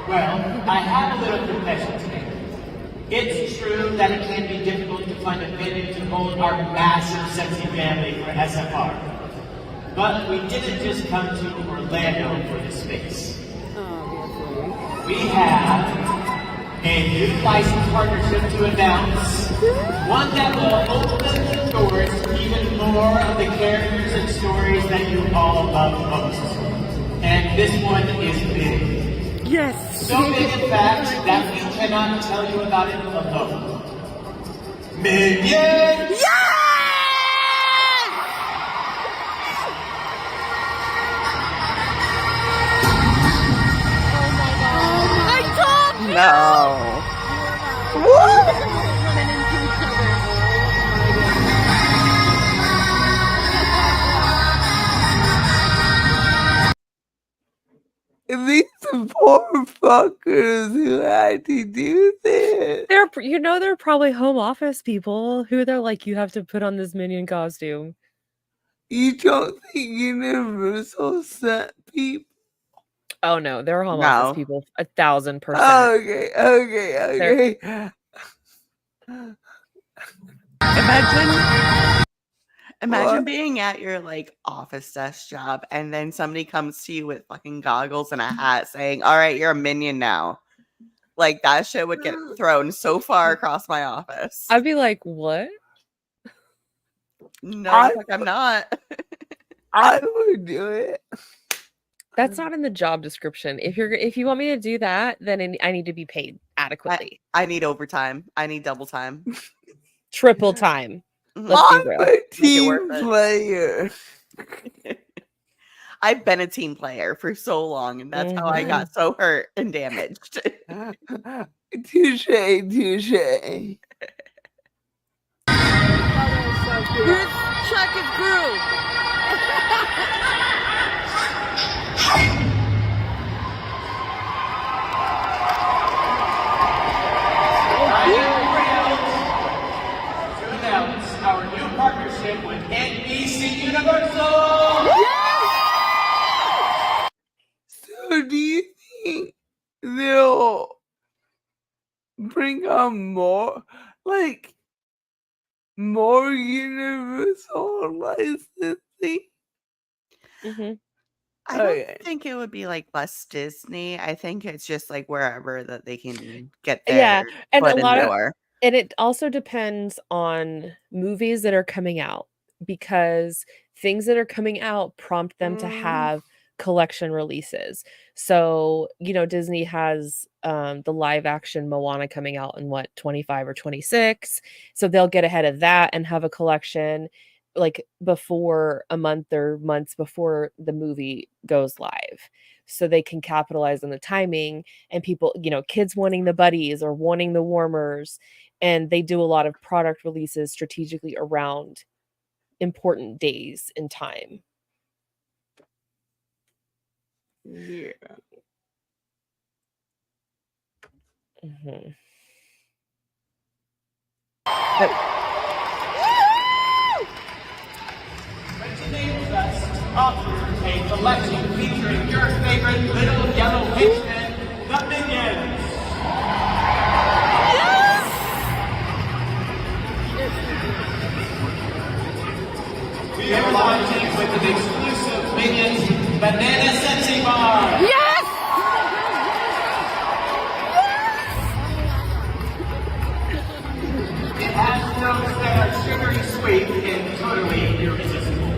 Well, I have a little confession to make. It's true that it can be difficult to find a venue to hold our massive Scentsy family for SFR. But we didn't just come to Orlando for this space. We have a new license partnership to announce, one that will open the doors to even more of the characters and stories that you all love most. And this one is big. Yes. So big, in fact, that we cannot tell you about it alone. Minions! No. These poor fuckers who had to do this. They're probably home office people who they're like, you have to put on this minion costume. You don't think Universal sent people? Oh no, they're home No. office people 1,000%. Okay. Imagine What? being at your like office desk job and then somebody comes to you with fucking goggles and a hat saying, "All right, you're a minion now." Like that shit would get thrown so far across my office. I'd be like, what? No, the fuck I'm not. I would do it. That's not in the job description. If you want me to do that, then I need to be paid adequately. I need overtime. I need double time. Triple time. Mhm. Let's be I'm real. a it team worth it. player. I've been a team player for so long, and that's how I got so hurt and damaged. Touche. Here's Chuck and Crew. To announce our new partnership with NBC Universal! So do you think they'll bring on more Universal licensing? Mm-hmm. I don't Okay. think it would be like less Disney. I think it's just like wherever that they can get Yeah, their and foot a in lot the of door. and it also depends on movies that are coming out, because things that are coming out prompt them to have collection releases. So, Disney has the live action Moana coming out in 25 or 26. So they'll get ahead of that and have a collection like before a month or months before the movie goes live. So they can capitalize on the timing and people, kids wanting the buddies or wanting the warmers. And they do a lot of product releases strategically around important days in time. Yeah. Mhm. But today with us offers a collection featuring your favorite little yellow henchmen, the Minions. We are launching with an exclusive Minions Banana Scentsy Bar. Yes! It has notes that are sugary sweet and totally irresistible.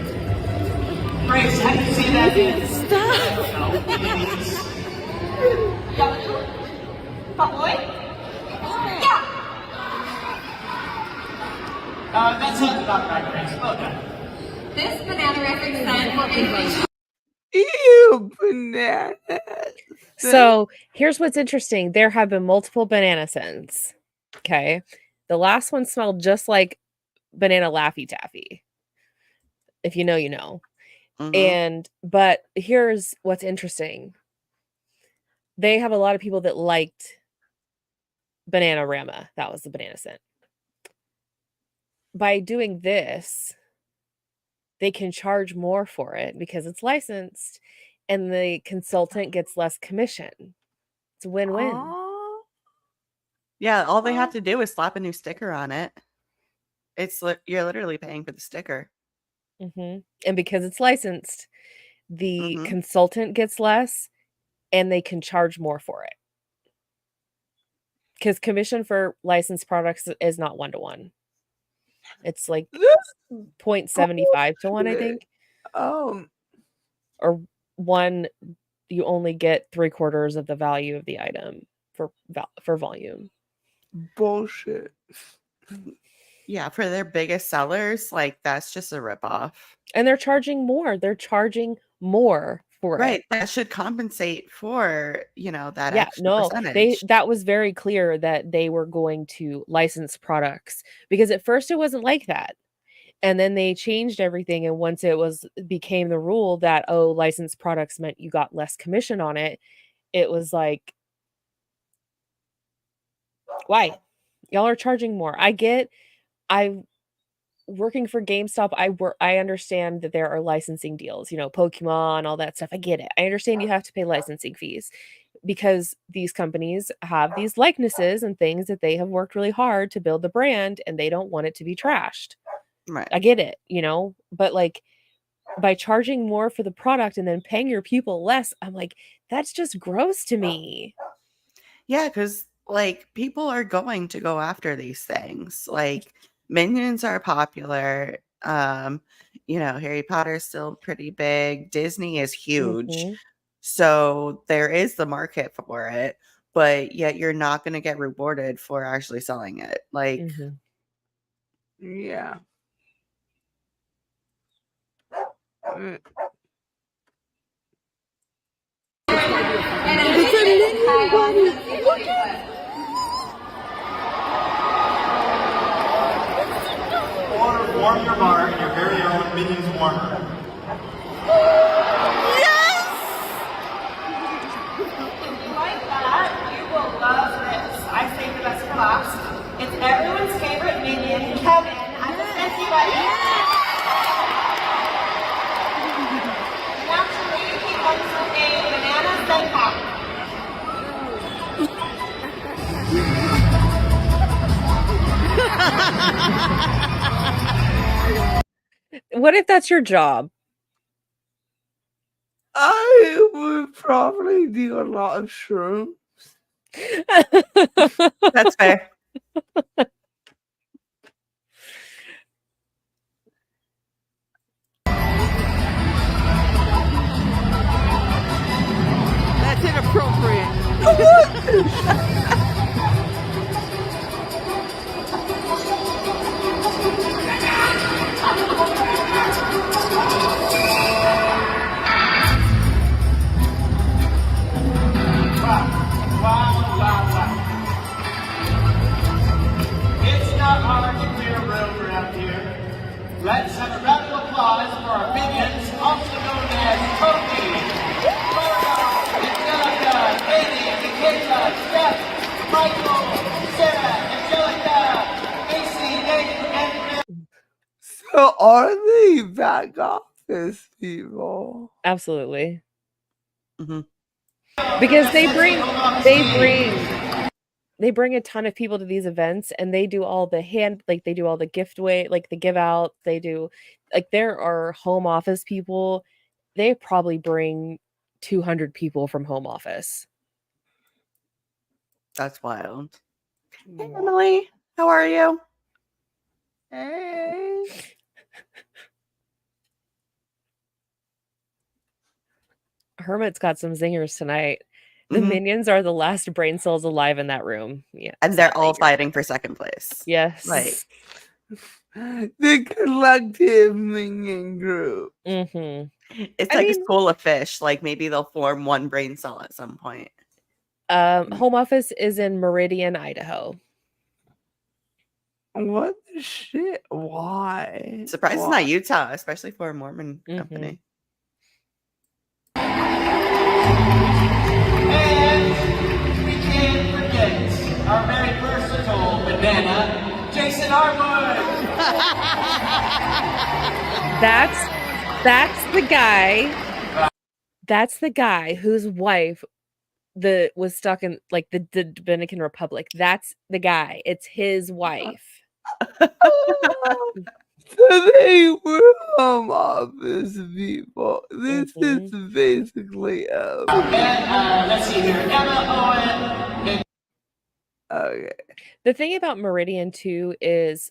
Grace, how do you see that in? Stop! That sounds about right, Grace. Well done. This banana-rific scent will make Ew, bananas. So here's what's interesting. There have been multiple banana scents. Okay. The last one smelled just like banana Laffy Taffy. If you know, you know. But here's what's interesting. They have a lot of people that liked Bananarama. That was the banana scent. By doing this, they can charge more for it because it's licensed and the consultant gets less commission. It's a win-win. Yeah, all they have to do is slap a new sticker on it. You're literally paying for the sticker. And because it's licensed, the consultant gets less and they can charge more for it. because commission for licensed products is not 1-to-1. It's like 0.75 to 1, I think. Or 1, you only get 3/4 of the value of the item for volume. Bullshit. Yeah, for their biggest sellers, like that's just a ripoff. And they're charging more. They're charging more for Right. it. That should compensate for, that Yeah, extra no, percentage. that was very clear that they were going to license products, because at first it wasn't like that. And then they changed everything, and once it became the rule that licensed products meant you got less commission on it, it was like, why? Y'all are charging more. Working for GameStop, I understand that there are licensing deals, Pokemon, all that stuff. I get it. I understand you have to pay licensing fees because these companies have these likenesses and things that they have worked really hard to build the brand, and they don't want it to be trashed. Right. I get it, but like, by charging more for the product and then paying your people less, I'm like, that's just gross to me. Yeah, because like people are going to go after these things. Like Minions are popular. Harry Potter is still pretty big. Disney is huge. Mhm. So there is the market for it, but yet you're not going to get rewarded for actually selling it. Like, Mhm. Yeah. Or warm your bar in your very own Minions warmer. Like that, you will love this. I saved the best for last. It's everyone's favorite minion, Kevin. I'm the Scentsy buddy. Naturally, he comes with a banana scent pack. What if that's your job? I would probably do a lot of shrooms. that's fair. That's inappropriate. Wow. It's not hard to clear a room around here. Let's have a round of applause for our minions, also known as Toby, Margo, Angelica, Katie, Nikita, Steph, Michael, Sarah, Angelica, Macy, Nathan, and So are they back office people? Absolutely. Mm-hmm. Because they bring a ton of people to these events, and they do all the they do all the the give out. They do, like, there are home office people. They probably bring 200 people from home office. That's wild. Hey, Emily, how are you? Hey. Hermit's got some zingers tonight. The Mhm. minions are the last brain cells alive in that room. Yeah. And they're all fighting for second place. Yes. Like, The collective minion group. Mm-hmm. it's like a school of fish. Like maybe they'll form one brain cell at some point. Home office is in Meridian, Idaho. What the shit? Why? Surprised it's not Utah, especially for a Mormon company. And we can't forget our very versatile banana, Jason Harwood. That's the guy. That's the guy whose wife was stuck in like the Dominican Republic. That's the guy. It's his wife. So they were home office people. This is basically let's see here, Emma Owen. Okay. The thing about Meridian too is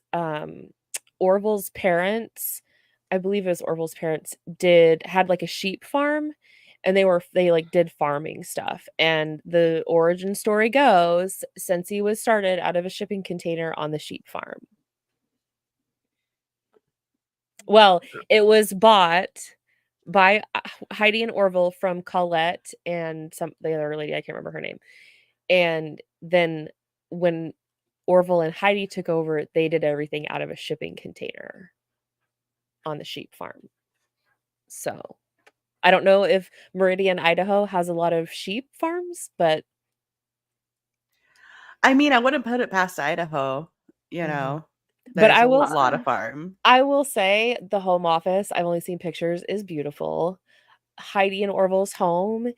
Orville's parents, I believe it was Orville's parents, had like a sheep farm, and they like did farming stuff. And the origin story goes, Scentsy was started out of a shipping container on the sheep farm. Well, it was bought by Heidi and Orville from Colette and the other lady, I can't remember her name. And then when Orville and Heidi took over, they did everything out of a shipping container on the sheep farm. So I don't know if Meridian, Idaho has a lot of sheep farms, but I mean, I wouldn't put it past Idaho, you know. But There's a lot of farm. I will say the home office, I've only seen pictures, is beautiful. Heidi and Orville's home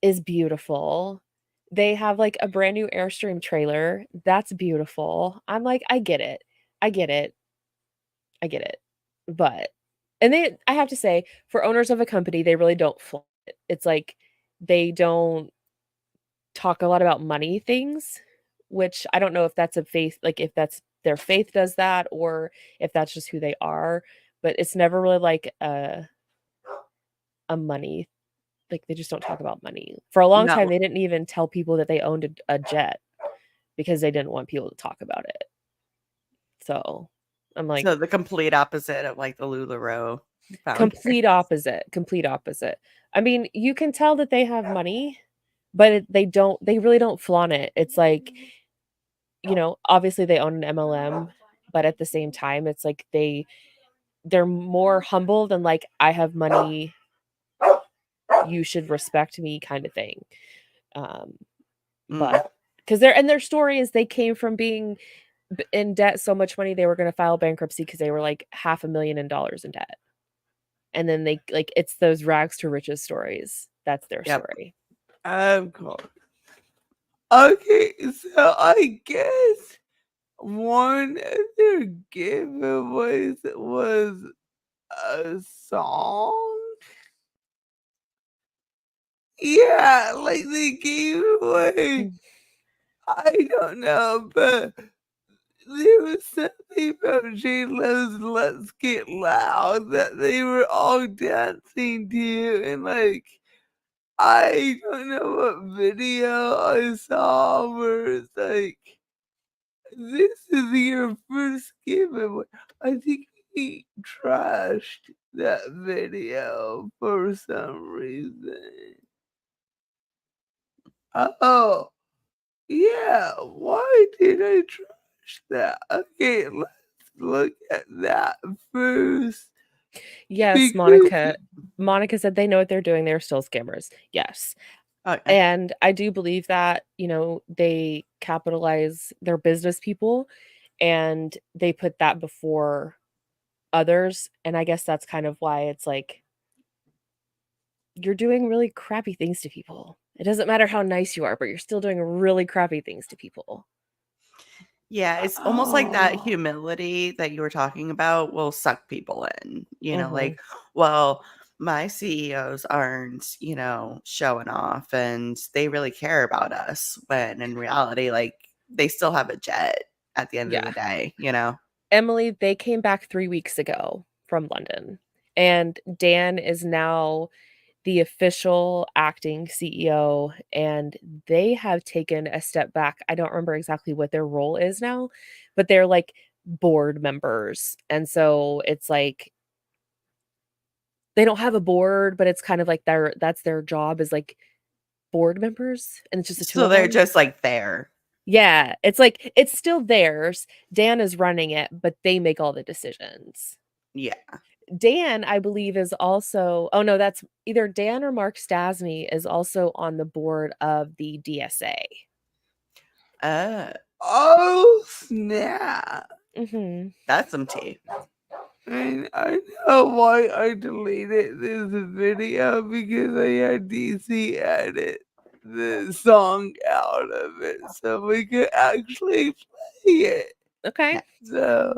is beautiful. They have like a brand new Airstream trailer. That's beautiful. I'm like, I get it. But I have to say, for owners of a company, they really don't flaunt it. It's like they don't talk a lot about money things, which I don't know if that's a faith, like if that's their faith does that or if that's just who they are, but it's never really like a money, like they just don't talk about money. For a long time, they didn't even tell people that they owned a jet because they didn't want people to talk about it. So I'm like, so the complete opposite of like the LuLaRoe founder. Complete opposite. I mean, you can tell that they have money, but they really don't flaunt it. It's like, you know, obviously they own an MLM, but at the same time, it's like they're more humble than like, I have money, you should respect me kind of thing. But because their story is they came from being in debt so much money they were going to file bankruptcy because they were like $500,000 in debt. And then they like, it's those rags to riches stories. That's their story. Of course. Okay, so I guess one of their giveaways was a song. Yeah, like they gave away. I don't know, but there was something from J-Lo's Let's Get Loud that they were all dancing to, and like, I don't know what video I saw where it's like, this is your first giveaway. I think he trashed that video for some reason. Oh, yeah, why did I trash that? Okay, let's look at that first. Yes, Monica said they know what they're doing. They're still scammers. Yes. And I do believe that, you know, they capitalize their business people and they put that before others. And I guess that's kind of why it's like, you're doing really crappy things to people. It doesn't matter how nice you are, but you're still doing really crappy things to people. Yeah, it's almost like that humility that you were talking about will suck people in, you know, like, well, my CEOs aren't, you know, showing off and they really care about us, when in reality, like, they still have a jet at the end of the day, you know? Emily, they came back 3 weeks ago from London, and Dan is now the official acting CEO, and they have taken a step back. I don't remember exactly what their role is now, but they're like board members. And so it's like they don't have a board, but it's kind of like that's their job, is like board members, and it's just the two So of they're them. just like there. Yeah, it's like it's still theirs. Dan is running it, but they make all the decisions. Yeah. Dan, I believe, is also, oh no, that's either Dan or Mark Stasny is also on the board of the DSA. Oh, snap. That's some tea. And I know why I deleted this video, because I had DC edit the song out of it so we could actually play it. Okay. So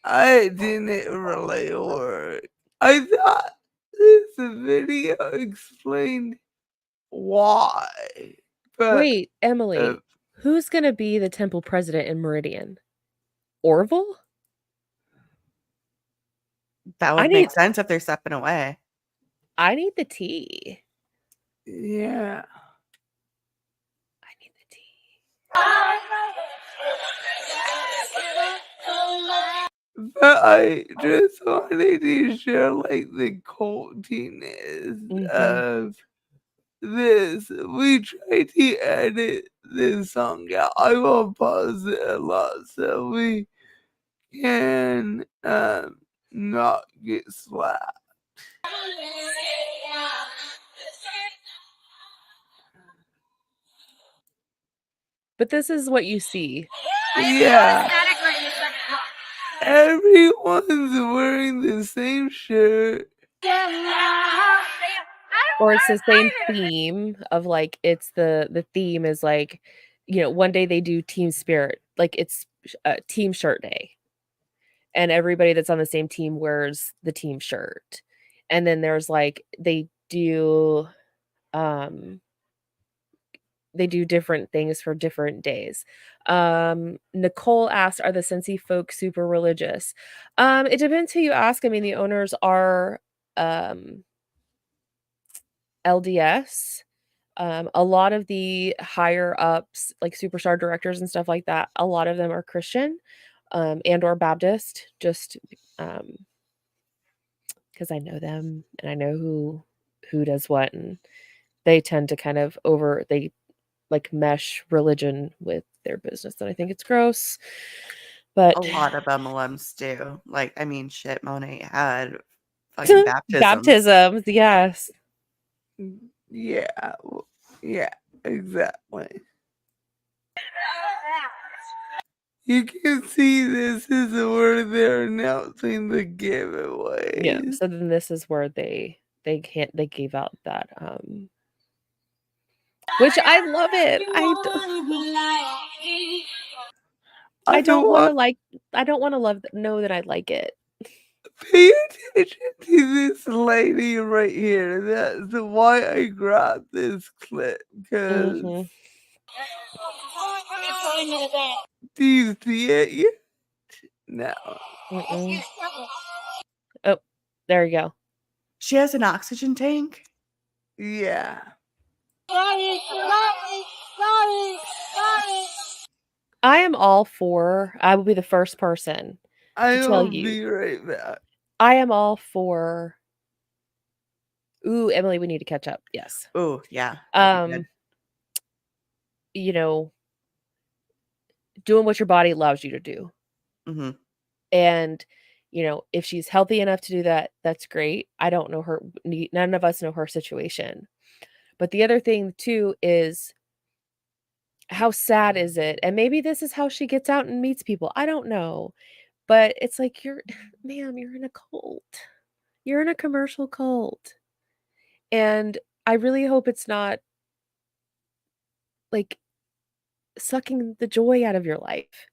it didn't really work. I thought this the video explained why. But Wait, Emily, who's gonna be the temple president in Meridian? Orville? That I would need make sense if they're stepping away. I need the tea. yeah. I need the tea. But I just wanted to share like the cultiness of this. We tried to edit this song out. I will pause it a lot so we can not get slapped. But this is what you see. Yeah. Everyone's wearing the same shirt. Or it's the same theme of like it's the theme is like, you know, one day they do team spirit, like it's team shirt day. And everybody that's on the same team wears the team shirt. And then there's like they do different things for different days. Nicole asked, are the Scentsy folk super religious? It depends who you ask. I mean, the owners are LDS. A lot of the higher ups, like superstar directors and stuff like that, a lot of them are Christian and or Baptist, just because I know them and I know who does what, and they tend to kind of they like mesh religion with their business, and I think it's gross. But a lot of MLMs do. Like, I mean, shit, Monet had fucking baptisms, yes. Yeah, yeah, exactly. You can see this is where they're announcing the giveaway. Yeah, so then this is where they gave out that which I love it. I don't want to know that I like it. Pay attention to this lady right here. That's why I grabbed this clip, because do you see it yet? No. Oh, there you go. She has an oxygen tank? Yeah. I am all for, I will be the first person to tell you. Be right back. I am all for. Ooh, Emily, we need to catch up. Yes. Ooh, yeah. You know, doing what your body allows you to do. And, you know, if she's healthy enough to do that, that's great. I don't know her. None of us know her situation. But the other thing too is, how sad is it? And maybe this is how she gets out and meets people. I don't know. But it's like, ma'am, you're in a cult. You're in a commercial cult. And I really hope it's not like sucking the joy out of your life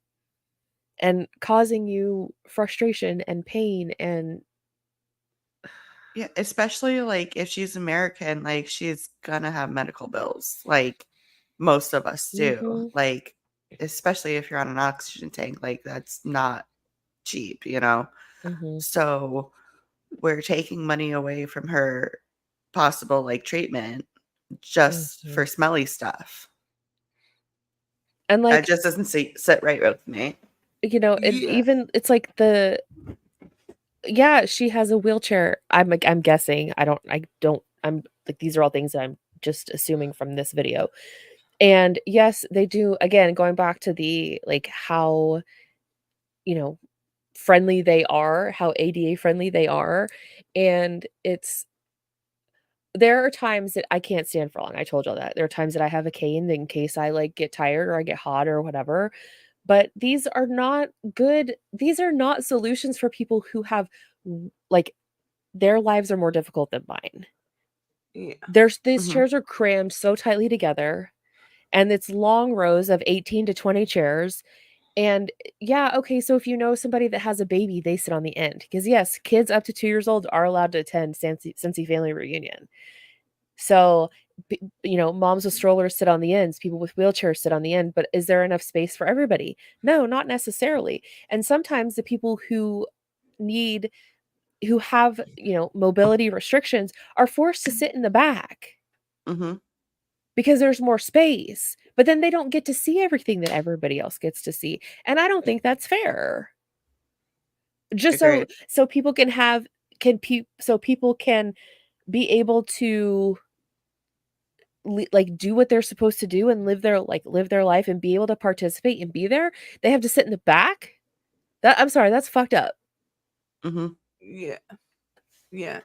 and causing you frustration and pain. And yeah, especially like if she's American, like she's gonna have medical bills, like most of us do. Like, especially if you're on an oxygen tank, like that's not cheap, you know. So we're taking money away from her possible like treatment just for smelly stuff. And like, that just doesn't sit right with me. You know, even it's like she has a wheelchair. I'm guessing. I'm like, these are all things that I'm just assuming from this video. And yes, they do, again, going back to the like how, you know, friendly they are, how ADA friendly they are. And there are times that I can't stand for long. I told y'all that. There are times that I have a cane in case I like get tired or I get hot or whatever. But these are not good. These are not solutions for people who have like their lives are more difficult than mine. Yeah. These chairs are crammed so tightly together, and it's long rows of 18 to 20 chairs, And yeah, okay, so if you know somebody that has a baby, they sit on the end. Because yes, kids up to 2 years old are allowed to attend Scentsy family reunion. So, moms with strollers sit on the ends, people with wheelchairs sit on the end, but is there enough space for everybody? No, not necessarily. And sometimes the people who have, mobility restrictions are forced to sit in the back because there's more space, but then they don't get to see everything that everybody else gets to see. And I don't think that's fair. Just so Agreed. people can be able to do what they're supposed to do and live their life and be able to participate and be there, they have to sit in the back? I'm sorry, that's fucked up. Yeah. Yeah.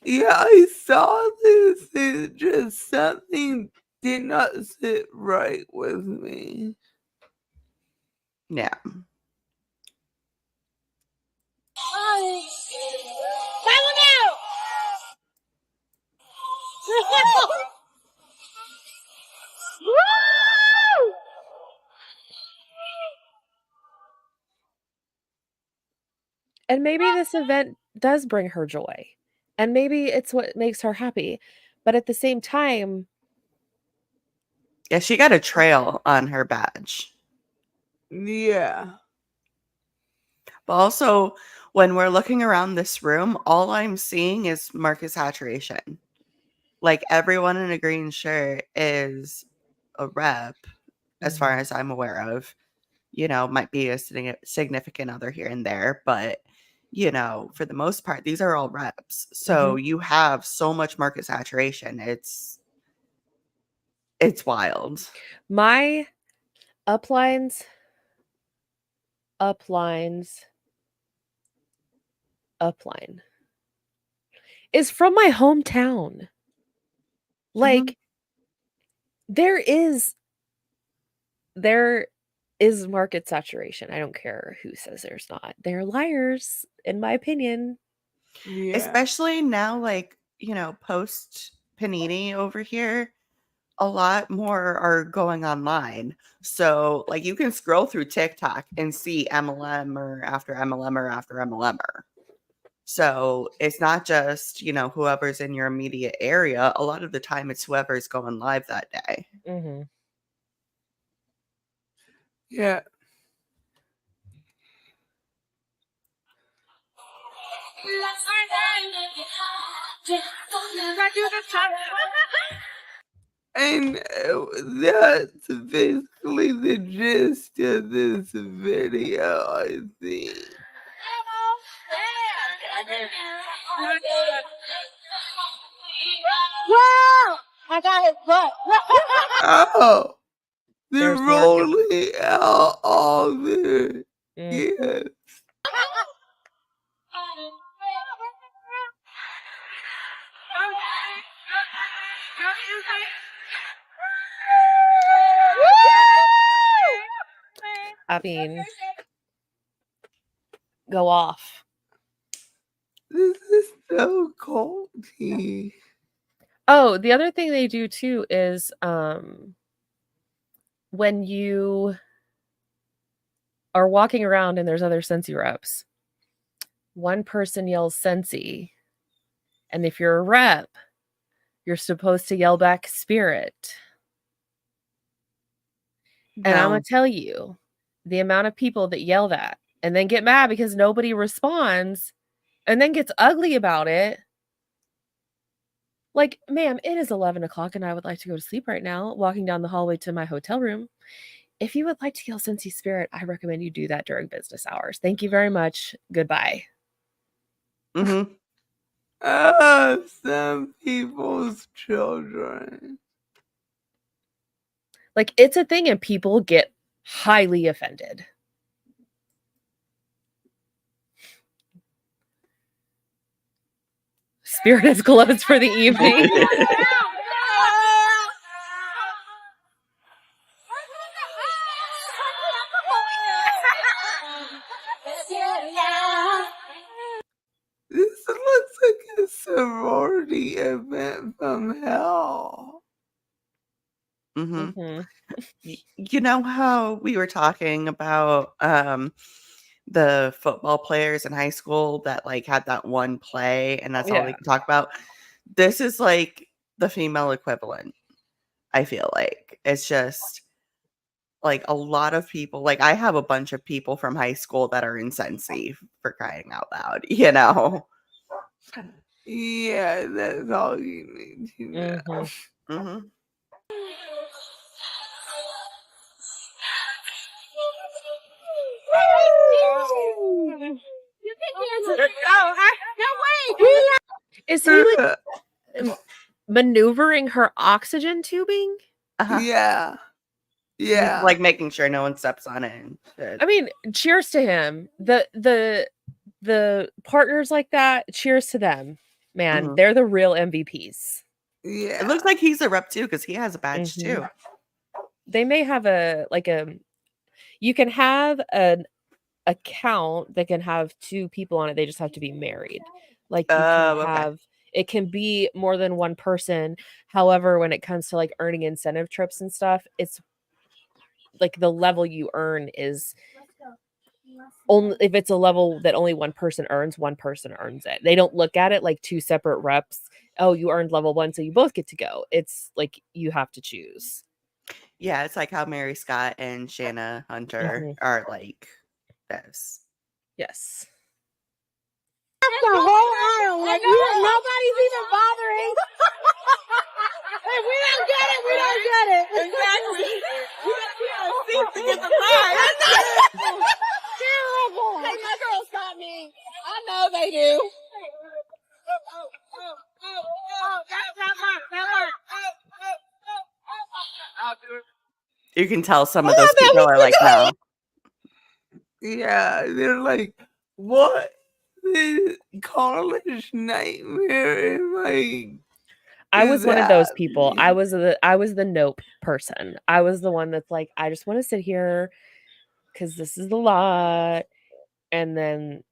Yeah, I saw this. It just something did not sit right with me. Yeah. And maybe this event does bring her joy. And maybe it's what makes her happy. But at the same time, Yeah, she got a trail on her badge. Yeah. But also, when we're looking around this room, all I'm seeing is market saturation. Like, everyone in a green shirt is a rep, as far as I'm aware of. Might be a significant other here and there, but, for the most part, these are all reps. So you have so much market saturation. It's wild. my uplines upline is from my hometown. Like, there is market saturation. I don't care who says there's not. They're liars, in my opinion. Yeah. Especially now, post Panini over here, a lot more are going online. So, you can scroll through TikTok and see MLM or after MLM or after MLMer. So, it's not just, whoever's in your immediate area. A lot of the time, it's whoever's going live that day. Yeah. And that's basically the gist of this video, I think. Wow! I got his butt. Oh! They're There's more. rolling out all the yes. I mean, go off. This is so culty. Oh, the other thing they do too is when you are walking around and there's other Scentsy reps, one person yells Scentsy, and if you're a rep, you're supposed to yell back spirit. And I'm going to tell you, the amount of people that yell that and then get mad because nobody responds and then gets ugly about it. Like, ma'am, it is 11 o'clock and I would like to go to sleep right now, walking down the hallway to my hotel room. If you would like to yell Scentsy spirit, I recommend you do that during business hours. Thank you very much. Goodbye. Some people's children. Like, it's a thing and people get highly offended. Spirit is closed for the evening. This looks like a sorority event from hell. Mm-hmm. You know how we were talking about the football players in high school that like had that one play and that's all they Yeah. could talk about? This is like the female equivalent. I feel like it's just like a lot of people. Like I have a bunch of people from high school that are in Scentsy, for crying out loud. You know. Yeah, that's all you need to know. Mm-hmm. Is he like maneuvering her oxygen tubing? Yeah. He's Yeah. like making sure no one steps on it. And shit. I mean, cheers to him. The partners like that, cheers to them. Man, they're the real MVPs. Yeah. It looks like he's a rep too because he has a badge too. They may have you can have an account that can have 2 people on it. They just have to be married. Like you can have it can be more than one person. However, when it comes to like earning incentive trips and stuff, it's like the level you earn is only if it's a level that only one person earns it. They don't look at it like 2 separate reps. Oh, you earned level 1, so you both get to go. It's like you have to choose. Yeah, it's like how Mary Scott and Shanna Hunter are like this. Yes. The whole aisle, like nobody's even bothering. If we don't get it, we don't get it. Exactly. You got seats to get the prize. Terrible. Hey, my girls got me. I know they do. You can tell some of those people are like, no. Yeah, they're like, what? This college nightmare? Like, I was one of those people. I was the nope person. I was the one that's like, I just want to sit here because this is a lot. And then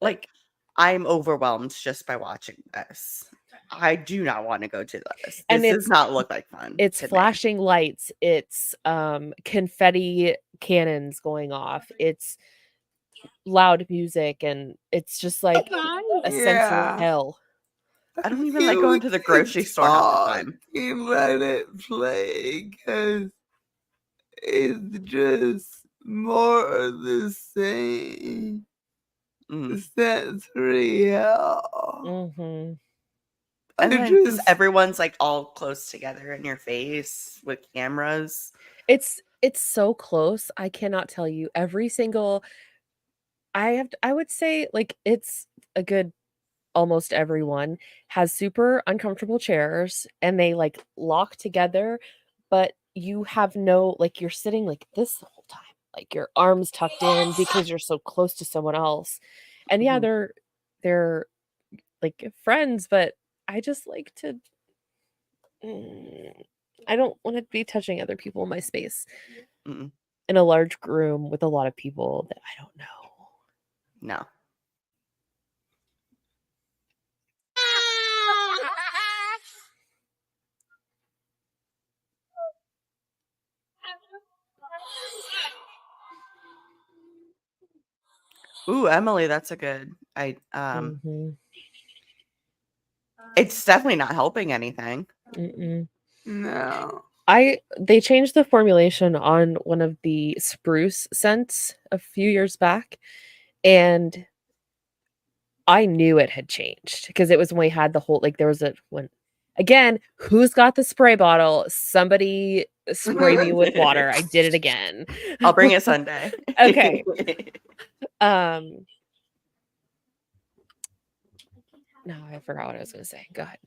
like I'm overwhelmed just by watching this. I do not want to go to this. And this does not look like fun. It's flashing lights. It's confetti cannons going off. It's loud music, and it's just like a sense of hell. I don't even like going to the grocery store all the time. You let it play because it's just more of the same. Sensory hell. And then just everyone's like all close together in your face with cameras. It's so close. I cannot tell you every single. I would say like it's a good. Almost everyone has super uncomfortable chairs and they like lock together, but you have no, like you're sitting like this the whole time, like your arms tucked in because you're so close to someone else. And yeah, they're like friends, but I just like to, I don't want to be touching other people in my space in a large room with a lot of people that I don't know. No. Ooh, Emily, that's a good. It's definitely not helping anything. No. They changed the formulation on one of the spruce scents a few years back, and I knew it had changed because it was when we had the whole like there was again, who's got the spray bottle? Somebody spray me with water. I did it again. I'll bring it Sunday. Okay. No, I forgot what I was going to say. Go ahead.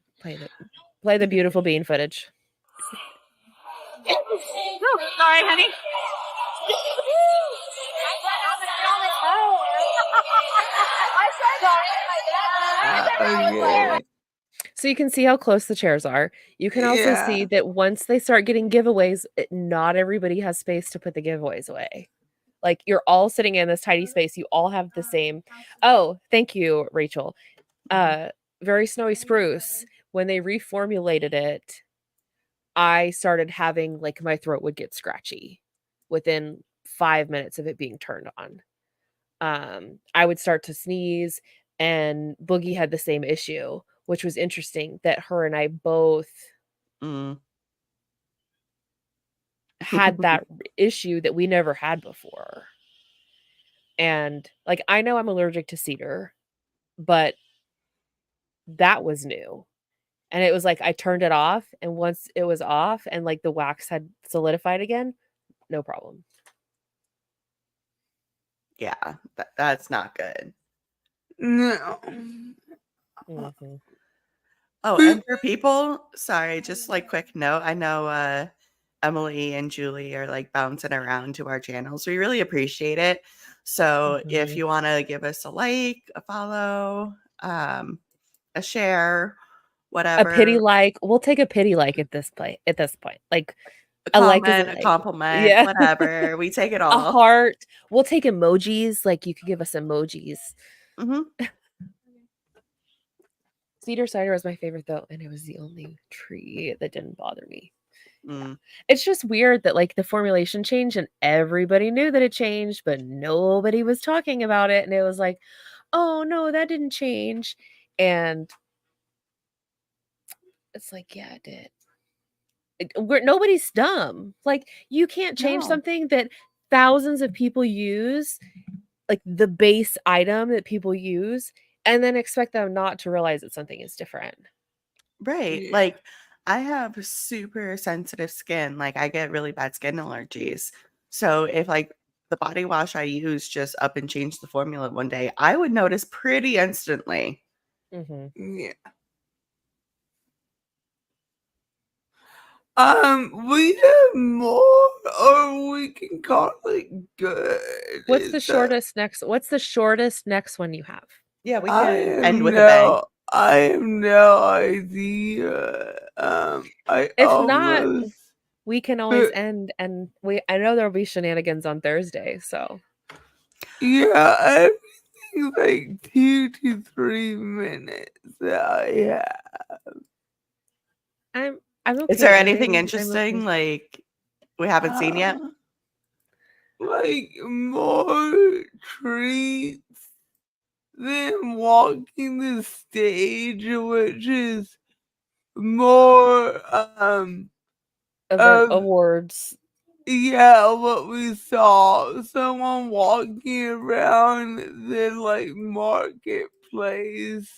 Play the beautiful bean footage. Sorry, honey. So you can see how close the chairs are. You can also see that once they start getting giveaways, not everybody has space to put the giveaways away. Like you're all sitting in this tiny space. You all have the same. Oh, thank you, Rachel. Very Snowy Spruce. When they reformulated it, I started having like my throat would get scratchy within 5 minutes of it being turned on. I would start to sneeze, and Boogie had the same issue, which was interesting that her and I both had that issue that we never had before. And like, I know I'm allergic to cedar, but that was new. And it was like I turned it off, and once it was off and like the wax had solidified again, no problem. Yeah, that's not good. No. Mm-hmm. Oh, and for people, sorry, just like quick note, I know Emily and Julie are like bouncing around to our channels. We really appreciate it. So if you want to give us a like, a follow, a share, whatever, A pity like, we'll take a pity like at this point. Like a a like is comment, a a like. compliment, Yeah. whatever. We take it A all. heart. We'll take emojis. Like you could give us emojis. Cedar cider was my favorite though, and it was the only tree that didn't bother me. Yeah. It's just weird that like the formulation changed and everybody knew that it changed, but nobody was talking about it. And it was like, oh no, that didn't change. And it's like, yeah, it did. Nobody's dumb. Like you can't change something that thousands of people use, like the base item that people use, and then expect them not to realize that something is different. Right. Yeah. Like I have super sensitive skin. Like I get really bad skin allergies. So if like the body wash I use just up and changed the formula one day, I would notice pretty instantly. Yeah. We have more, or we can call it good. What's the shortest next one you have? Yeah, we can end with a bang. I have no idea. If not, we can always end, and I know there'll be shenanigans on Thursday, so yeah, everything's like 2 to 3 minutes that I have. I'm okay. Is there anything interesting like we haven't seen yet? Like more treats than walking the stage, which is more awards. Yeah, what we saw. Someone walking around the like marketplace.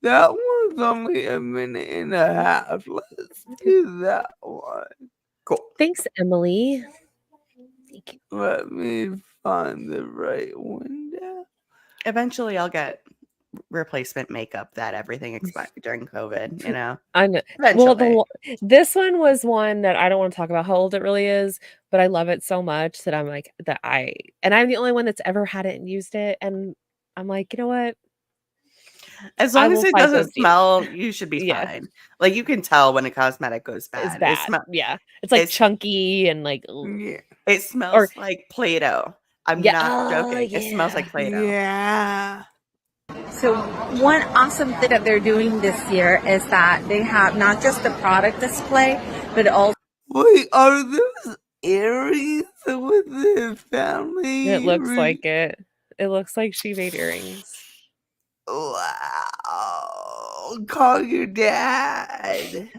That one's only a minute and a half. Let's do that one. Cool. Thanks, Emily. Thank you. Let me find the right window. Eventually I'll get replacement makeup that everything expired during COVID, you know. I know. Well, this one was one that I don't want to talk about how old it really is, but I love it so much that I'm like I'm the only one that's ever had it and used it, and I'm like, you know what? As long as it doesn't smell, you should be fine. Like you can tell when a cosmetic goes bad. It's bad. It's like chunky and like it smells like Play-Doh. I'm not joking. It smells like Play-Doh. Yeah. So one awesome thing that they're doing this year is that they have not just the product display, but also. Wait, are those earrings with the family? It looks like it. It looks like she made earrings. Wow. Call your dad.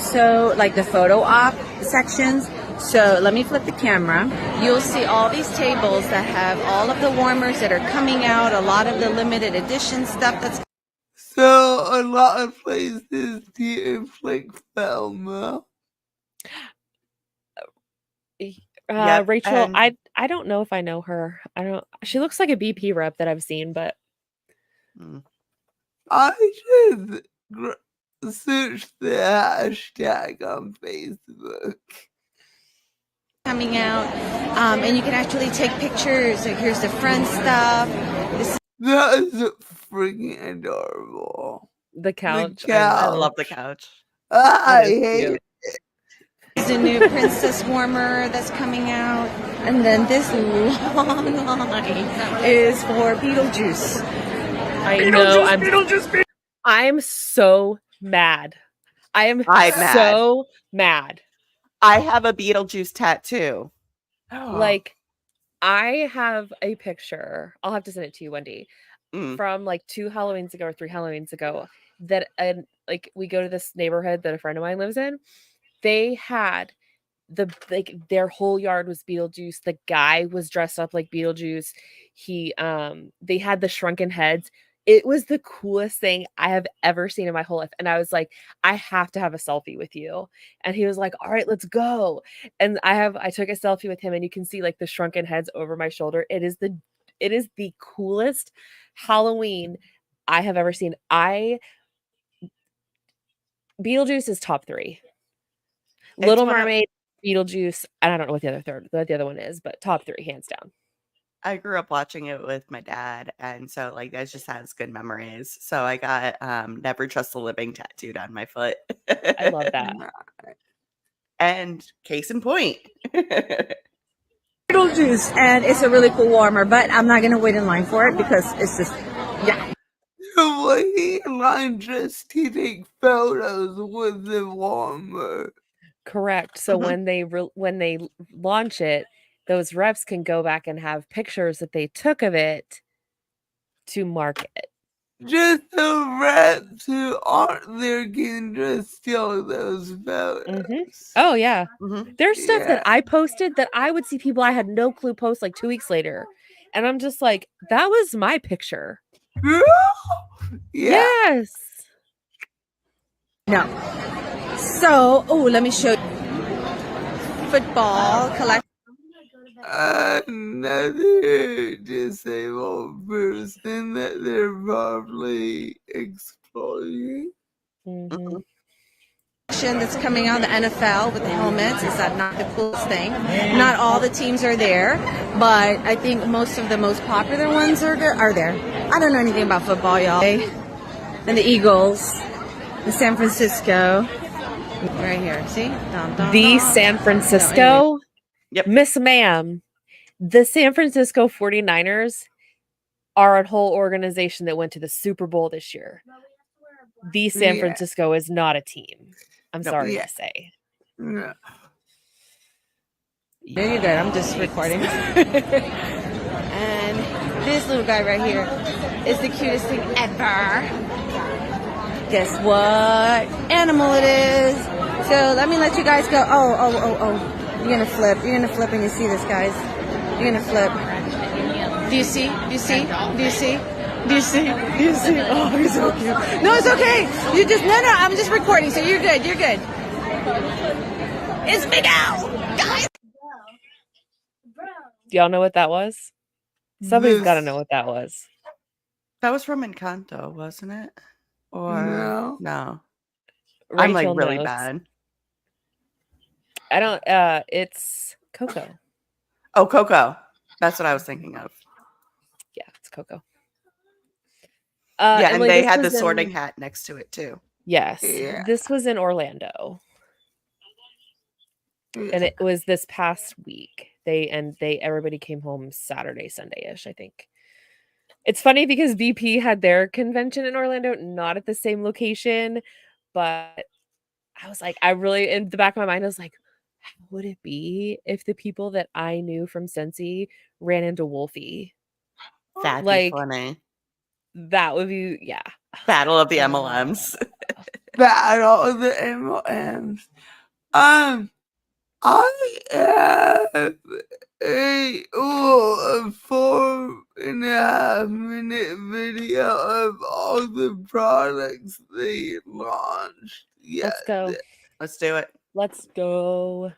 So like the photo op sections. So let me flip the camera. You'll see all these tables that have all of the warmers that are coming out, a lot of the limited edition stuff that's. So a lot of places do inflict Velma. Rachel, I don't know if I know her. She looks like a BP rep that I've seen, but I should search the hashtag on Facebook. Coming out, and you can actually take pictures. Like here's the front stuff. That is freaking adorable. The couch. I love the couch. I hate it. There's a new princess warmer that's coming out, and then this long line is for Beetlejuice. I'm so mad. I am so Mad. I have a Beetlejuice tattoo. Like, I have a picture. I'll have to send it to you, Wendy, from like 2 Halloweens ago or 3 Halloweens ago. That like we go to this neighborhood that a friend of mine lives in. They had their whole yard was Beetlejuice. The guy was dressed up like Beetlejuice. They had the shrunken heads. It was the coolest thing I have ever seen in my whole life. And I was like, I have to have a selfie with you. And he was like, all right, let's go. And I took a selfie with him, and you can see like the shrunken heads over my shoulder. It is the coolest Halloween I have ever seen. Beetlejuice is top 3. Little Mermaid, Beetlejuice, and I don't know what the other one is, but top 3 hands down. I grew up watching it with my dad, and so like that just has good memories. So I got Never Trust the Living tattooed on my foot. I love that. And case in point. Beetlejuice, and it's a really cool warmer, but I'm not gonna wait in line for it because it's just You're waiting in line just to take photos with the warmer. Correct. So when they launch it, those reps can go back and have pictures that they took of it to market. Just the reps who aren't there can just steal those photos. Oh yeah. There's stuff that I posted that I would see people I had no clue post like 2 weeks later. And I'm just like, that was my picture. Yes. no. So, let me show you. Football collection. Another disabled person that they're probably exploiting. That's coming out of the NFL with the helmets. Is that not the coolest thing? Not all the teams are there, but I think most of the most popular ones are there. I don't know anything about football, y'all. And the Eagles, the San Francisco, right here. See? San Francisco. No, anyway. Yep. Miss Ma'am, the San Francisco 49ers are a whole organization that went to the Super Bowl this year. The San Francisco is not a team. I'm sorry to say. Yeah. There you go. I'm just recording. And this little guy right here is the cutest thing ever. Guess what animal it is? So let me let you guys go. Oh. You're gonna flip. You're gonna flip when you see this, guys. You're gonna flip. Do you see? Do you see? Do you see? Do you see? Do you see? Oh, he's so cute. No, it's okay. You just no. I'm just recording, so you're good. You're good. It's me now, guys. Do y'all know what that was? Somebody's got to know what that was. That was from Encanto, wasn't it? Or no. Rachel I'm like really knows. bad. I don't. It's Coco. Oh, Coco. That's what I was thinking of. Yeah, it's Coco. Yeah, Emily, and they had the was sorting hat next to it too. Yes, this was in Orlando, and it was this past week. Everybody came home Saturday, Sunday-ish, I think. It's funny because BP had their convention in Orlando, not at the same location, but I was like, in the back of my mind, I was like, how would it be if the people that I knew from Scentsy ran into Wolfie? That'd be funny. That would be, Battle of the MLMs. Battle of the MLMs. I have a 4.5-minute video of all the products they launched. Let's go. Let's do it. Let's go.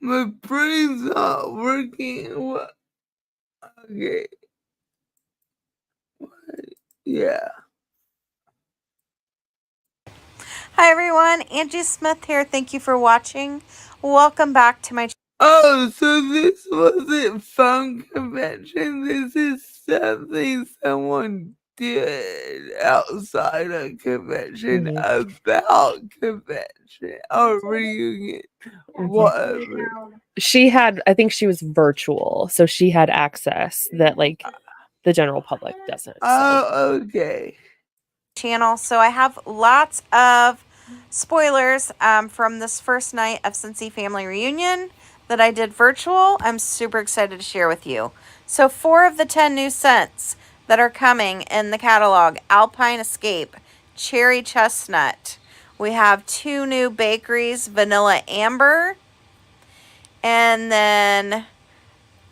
My brain's not working. What? Okay. Yeah. Hi everyone, Angie Smith here. Thank you for watching. Welcome back to my channel. Oh, so this wasn't fun convention. This is something someone did outside of convention about convention or reunion, whatever. I think she was virtual, so she had access that The general public doesn't. So. Oh, okay. Channel. So I have lots of spoilers from this first night of Scentsy Family Reunion that I did virtual. I'm super excited to share with you. So 4 of the 10 new scents that are coming in the catalog: Alpine Escape, Cherry Chestnut. We have 2 new bakeries, Vanilla Amber, and then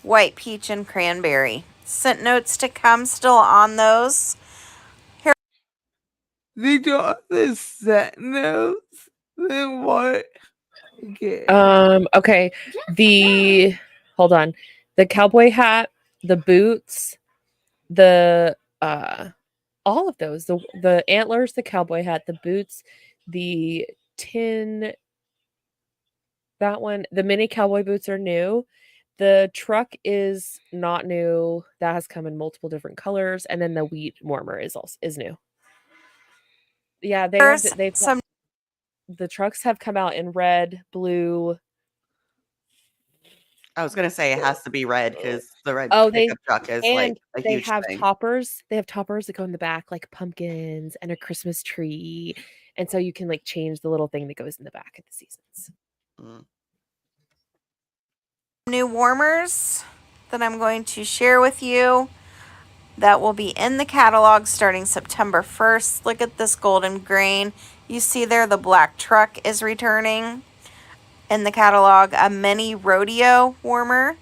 White Peach and Cranberry. Scent notes to come still on those. They don't have the set notes. Then what? Okay. Okay. Hold on. The cowboy hat, the boots, the all of those. The antlers, the cowboy hat, the boots, the tin, that one, the mini cowboy boots are new. The truck is not new. That has come in multiple different colors, and then the wheat warmer is new. Yeah, the trucks have come out in red, blue. I was gonna say it has to be red because the red pickup truck is like a they huge have thing. toppers. They have toppers that go in the back, like pumpkins and a Christmas tree, and so you can like change the little thing that goes in the back at the seasons. New warmers that I'm going to share with you that will be in the catalog starting September 1st. Look at this golden grain. You see there the black truck is returning in the catalog. A mini rodeo warmer.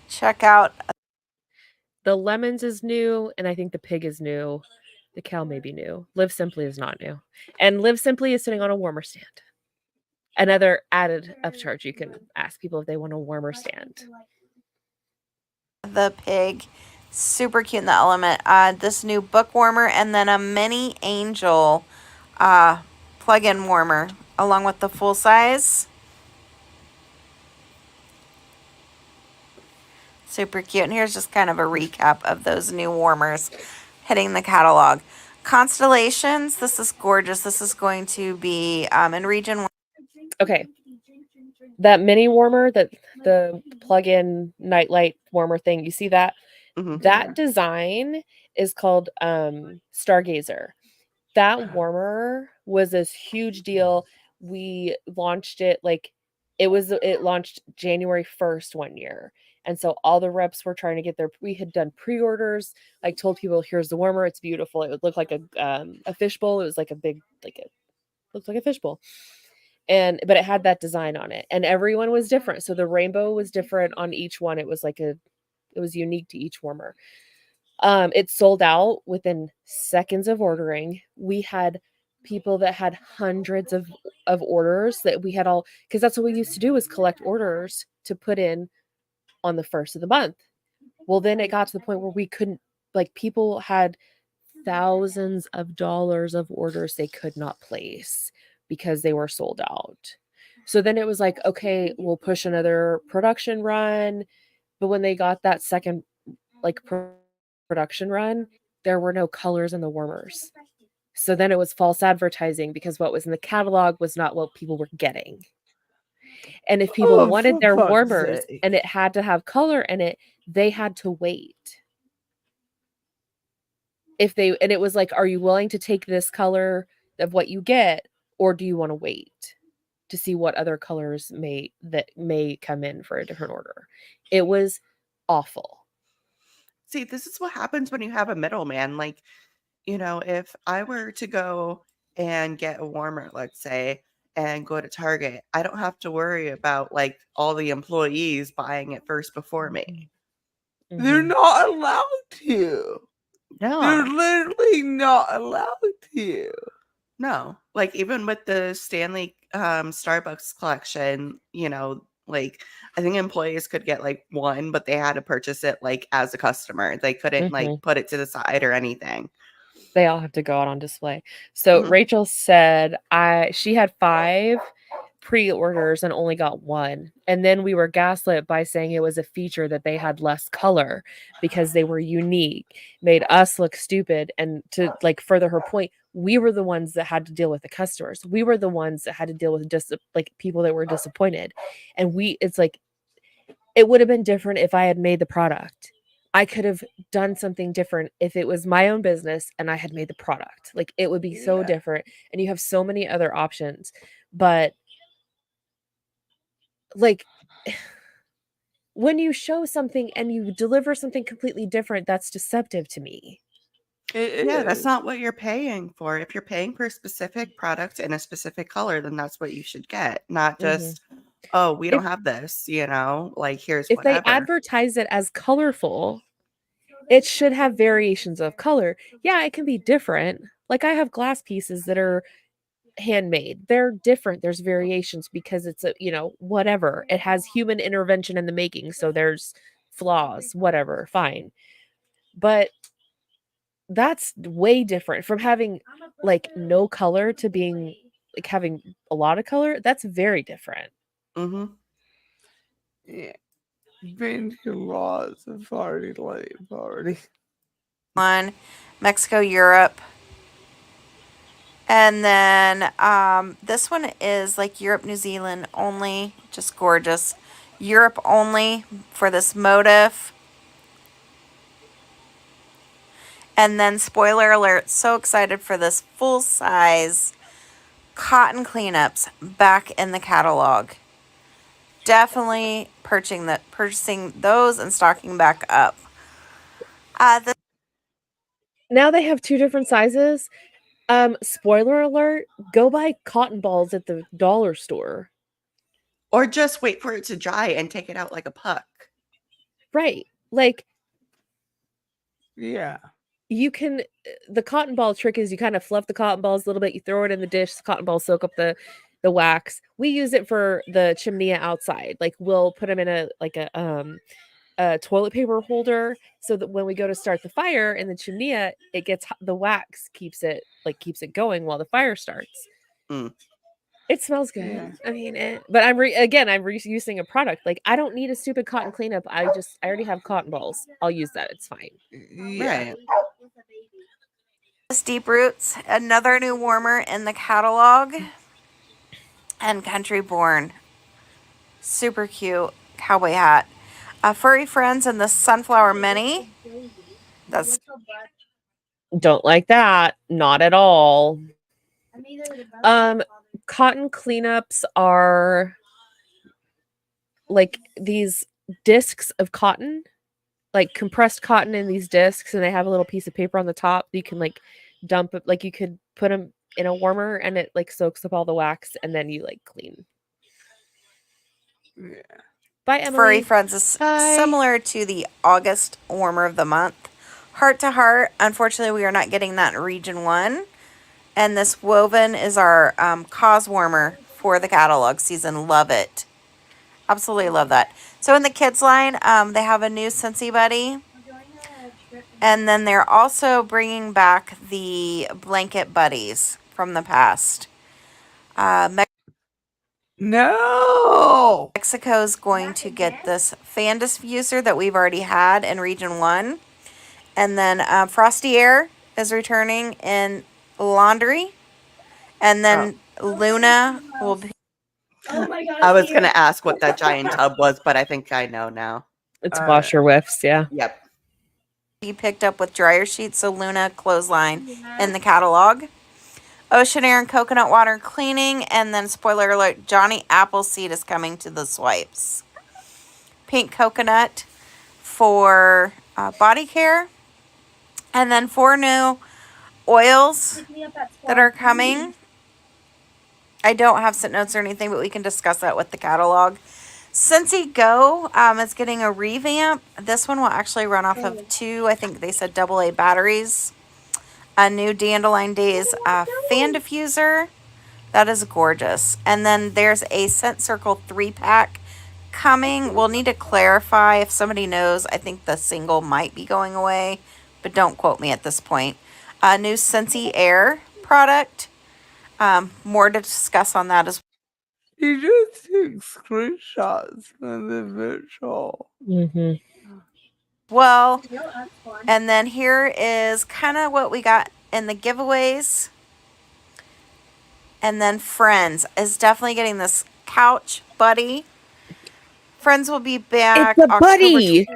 Check out. The lemons is new, and I think the pig is new. The cow may be new. Live Simply is not new. And Live Simply is sitting on a warmer stand. Another added upcharge. You can ask people if they want a warmer stand. The pig, super cute in the element. This new book warmer, and then a mini angel plug-in warmer along with the full size. Super cute. And here's just kind of a recap of those new warmers hitting the catalog. Constellations, this is gorgeous. This is going to be in region 1. Okay. That mini warmer, that the plug-in nightlight warmer thing, you see that? That design is called Stargazer. That warmer was this huge deal. We launched it it launched January 1st one year. And so all the reps were trying to get we had done pre-orders, like told people, here's the warmer, it's beautiful. It would look like a fishbowl. It was like a big, looked like a fishbowl. But it had that design on it, and everyone was different. So the rainbow was different on each one. It was it was unique to each warmer. It sold out within seconds of ordering. We had people that had hundreds of orders that we had all, because that's what we used to do, is collect orders to put in on the 1st of the month. Well, then it got to the point where we couldn't, people had thousands of dollars of orders they could not place because they were sold out. So then it was like, okay, we'll push another production run. But when they got that second production run, there were no colors in the warmers. So then it was false advertising, because what was in the catalog was not what people were getting. And if people wanted their warmers and it had to have color in it, they had to wait. And it was like, are you willing to take this color of what you get, or do you want to wait to see what other colors may come in for a different order? It was awful. See, this is what happens when you have a middleman. If I were to go and get a warmer, let's say, and go to Target, I don't have to worry about all the employees buying it first before me. They're not allowed to. No. They're literally not allowed to. No. Even with the Stanley Starbucks collection, I think employees could get one, but they had to purchase it as a customer. They couldn't put it to the side or anything. They all have to go out on display. So Rachel said she had 5 pre-orders and only got 1. And then we were gaslit by saying it was a feature that they had less color because they were unique, made us look stupid. And to further her point, we were the ones that had to deal with the customers. We were the ones that had to deal with just people that were disappointed. And it it would have been different if I had made the product. I could have done something different if it was my own business and I had made the product. Like, it would be so different, and you have so many other options. But like, when you show something and you deliver something completely different, that's deceptive to me. Yeah, that's not what you're paying for. If you're paying for a specific product in a specific color, then that's what you should get. Not just, oh, we don't have this, you know, like, here's If they whatever. advertise it as colorful, it should have variations of color. Yeah, it can be different. Like, I have glass pieces that are handmade. They're different. There's variations because it's a, you know, whatever. It has human intervention in the making, so there's flaws, whatever, fine. But that's way different from having like no color to being like having a lot of color. That's very different. Yeah. Been to laws of already already. One, Mexico, Europe. And then this one is like Europe, New Zealand only, just gorgeous. Europe only for this motif. And then, spoiler alert, so excited for this full-size cotton cleanups back in the catalog. Definitely purchasing those and stocking back up. Now they have 2 different sizes. Spoiler alert, go buy cotton balls at the dollar store. Or just wait for it to dry and take it out like a puck. Right. Like, yeah. You can, the cotton ball trick is you kind of fluff the cotton balls a little bit, you throw it in the dish, the cotton balls soak up the wax. We use it for the chimney outside. Like, we'll put them in a toilet paper holder so that when we go to start the fire in the chimney, it gets the wax keeps it going while the fire starts. It smells good. Yeah. I mean, but I'm reusing a product. Like, I don't need a stupid cotton cleanup. I already have cotton balls. I'll use that. It's fine. Yeah. Right. Deep Roots, another new warmer in the catalog. And Country Born, super cute cowboy hat. Furry Friends and the Sunflower Mini. That's Don't like that. Not at all. Cotton cleanups are like these discs of cotton, like compressed cotton in these discs, and they have a little piece of paper on the top. You can like dump it, like you could put them in a warmer and it like soaks up all the wax and then you like clean. Yeah. Bye, Emily. Furry Friends is similar to the August warmer of the month. Heart to Heart. Unfortunately, we are not getting that in Region 1. And this woven is our cause warmer for the catalog season. Love it. Absolutely love that. So in the kids line, they have a new Scentsy buddy. And then they're also bringing back the blanket buddies from the past. No! Mexico's going to get this fan diffuser that we've already had in Region 1. And then Frosty Air is returning in laundry. And then Luna will be... Oh my God, I was going to ask what that giant tub was, but I think I know now. It's washer whiffs, yeah. Yep. Be picked up with dryer sheets, so Luna clothesline in the catalog. Ocean Air and Coconut Water Cleaning, and then spoiler alert, Johnny Appleseed is coming to the swipes. Pink Coconut for body care. And then 4 new oils that are coming. I don't have scent notes or anything, but we can discuss that with the catalog. Scentsy Go is getting a revamp. This one will actually run off of 2, I think they said AA batteries. A new Dandelion Days fan diffuser. That is gorgeous. And then there's a Scent Circle 3-pack coming. We'll need to clarify if somebody knows. I think the single might be going away, but don't quote me at this point. A new Scentsy Air product. More to discuss on that as well. You just took screenshots from the virtual. Well, and then here is kind of what we got in the giveaways. And then Friends is definitely getting this couch buddy Friends will be back. It's a buddy.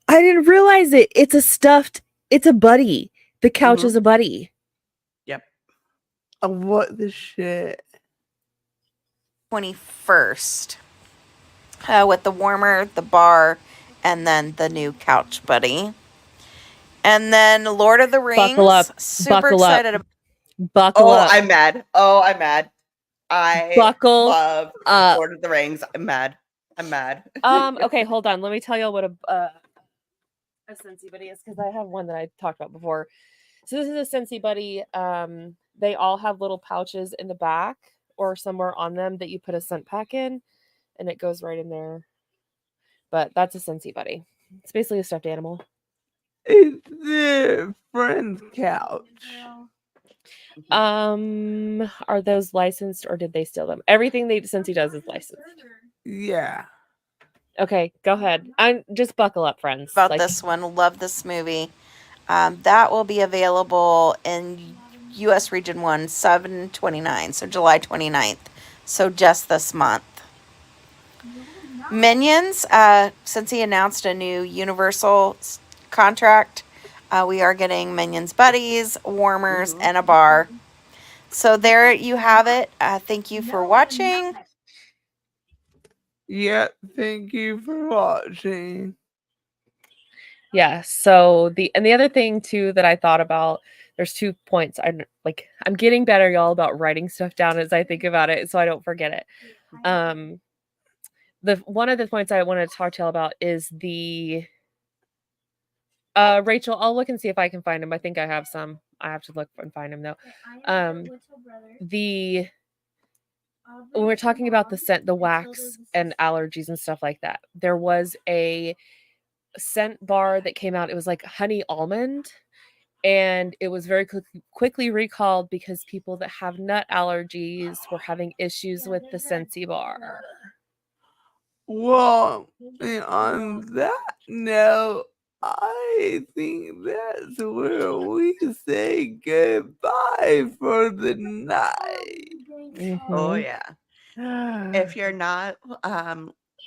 I didn't realize it. It's a buddy. The couch is a buddy. Yep. What the shit? 21st. With the warmer, the bar, and then the new couch buddy. And then Lord of the Rings. Buckle up. Super excited about. Buckle up. I'm mad. I'm mad. I love up. Lord of the Rings. I'm mad. Okay, hold on. Let me tell you what a Scentsy buddy is, because I have one that I talked about before. So this is a Scentsy buddy. They all have little pouches in the back or somewhere on them that you put a scent pack in, and it goes right in there. But that's a Scentsy buddy. It's basically a stuffed animal. It's their friend's couch. Are those licensed or did they steal them? Everything Scentsy does is licensed. Yeah. Okay, go ahead. I'm just buckle up, friends. About this one. Love this movie. That will be available in U.S. Region 1, 7/29, so July 29th. So just this month. Minions, since he announced a new Universal contract, we are getting Minions buddies, warmers, and a bar. So there you have it. Thank you for watching. Yeah, thank you for watching. Yeah, so the other thing too that I thought about, there's 2 points. I'm getting better, y'all, about writing stuff down as I think about it so I don't forget it. The one of the points I wanted to talk to y'all about is the Rachel, I'll look and see if I can find them. I think I have some. I have to look and find them though. When we're talking about the scent, the wax and allergies and stuff like that, there was a scent bar that came out. It was like honey almond, and it was very quickly recalled because people that have nut allergies were having issues with the Scentsy bar. Well, on that note, I think that's where we say goodbye for the night. Oh yeah. If you're not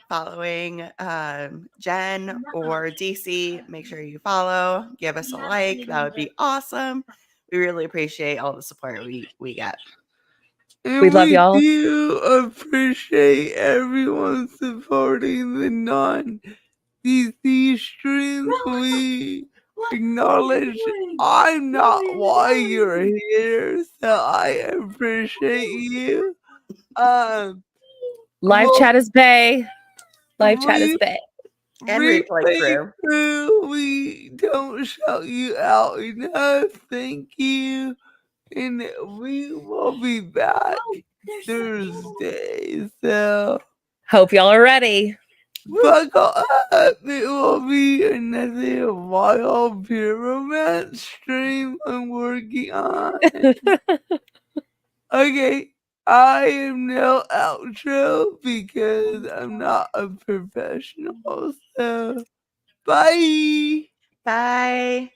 following Jen or DC, make sure you follow. Give us a like. That would be awesome. We really appreciate all the support we get. And we love y'all. We do appreciate everyone supporting the non-DC streams. We acknowledge I'm not why you're here, so I appreciate you. Live chat is bae. Live chat is bae. And replay crew. We don't shout you out enough. Thank you. And we will be back Thursday. So hope y'all are ready. Buckle up. It will be another wild pure romance stream I'm working on. Okay. I am no outro because I'm not a professional. So bye. Bye.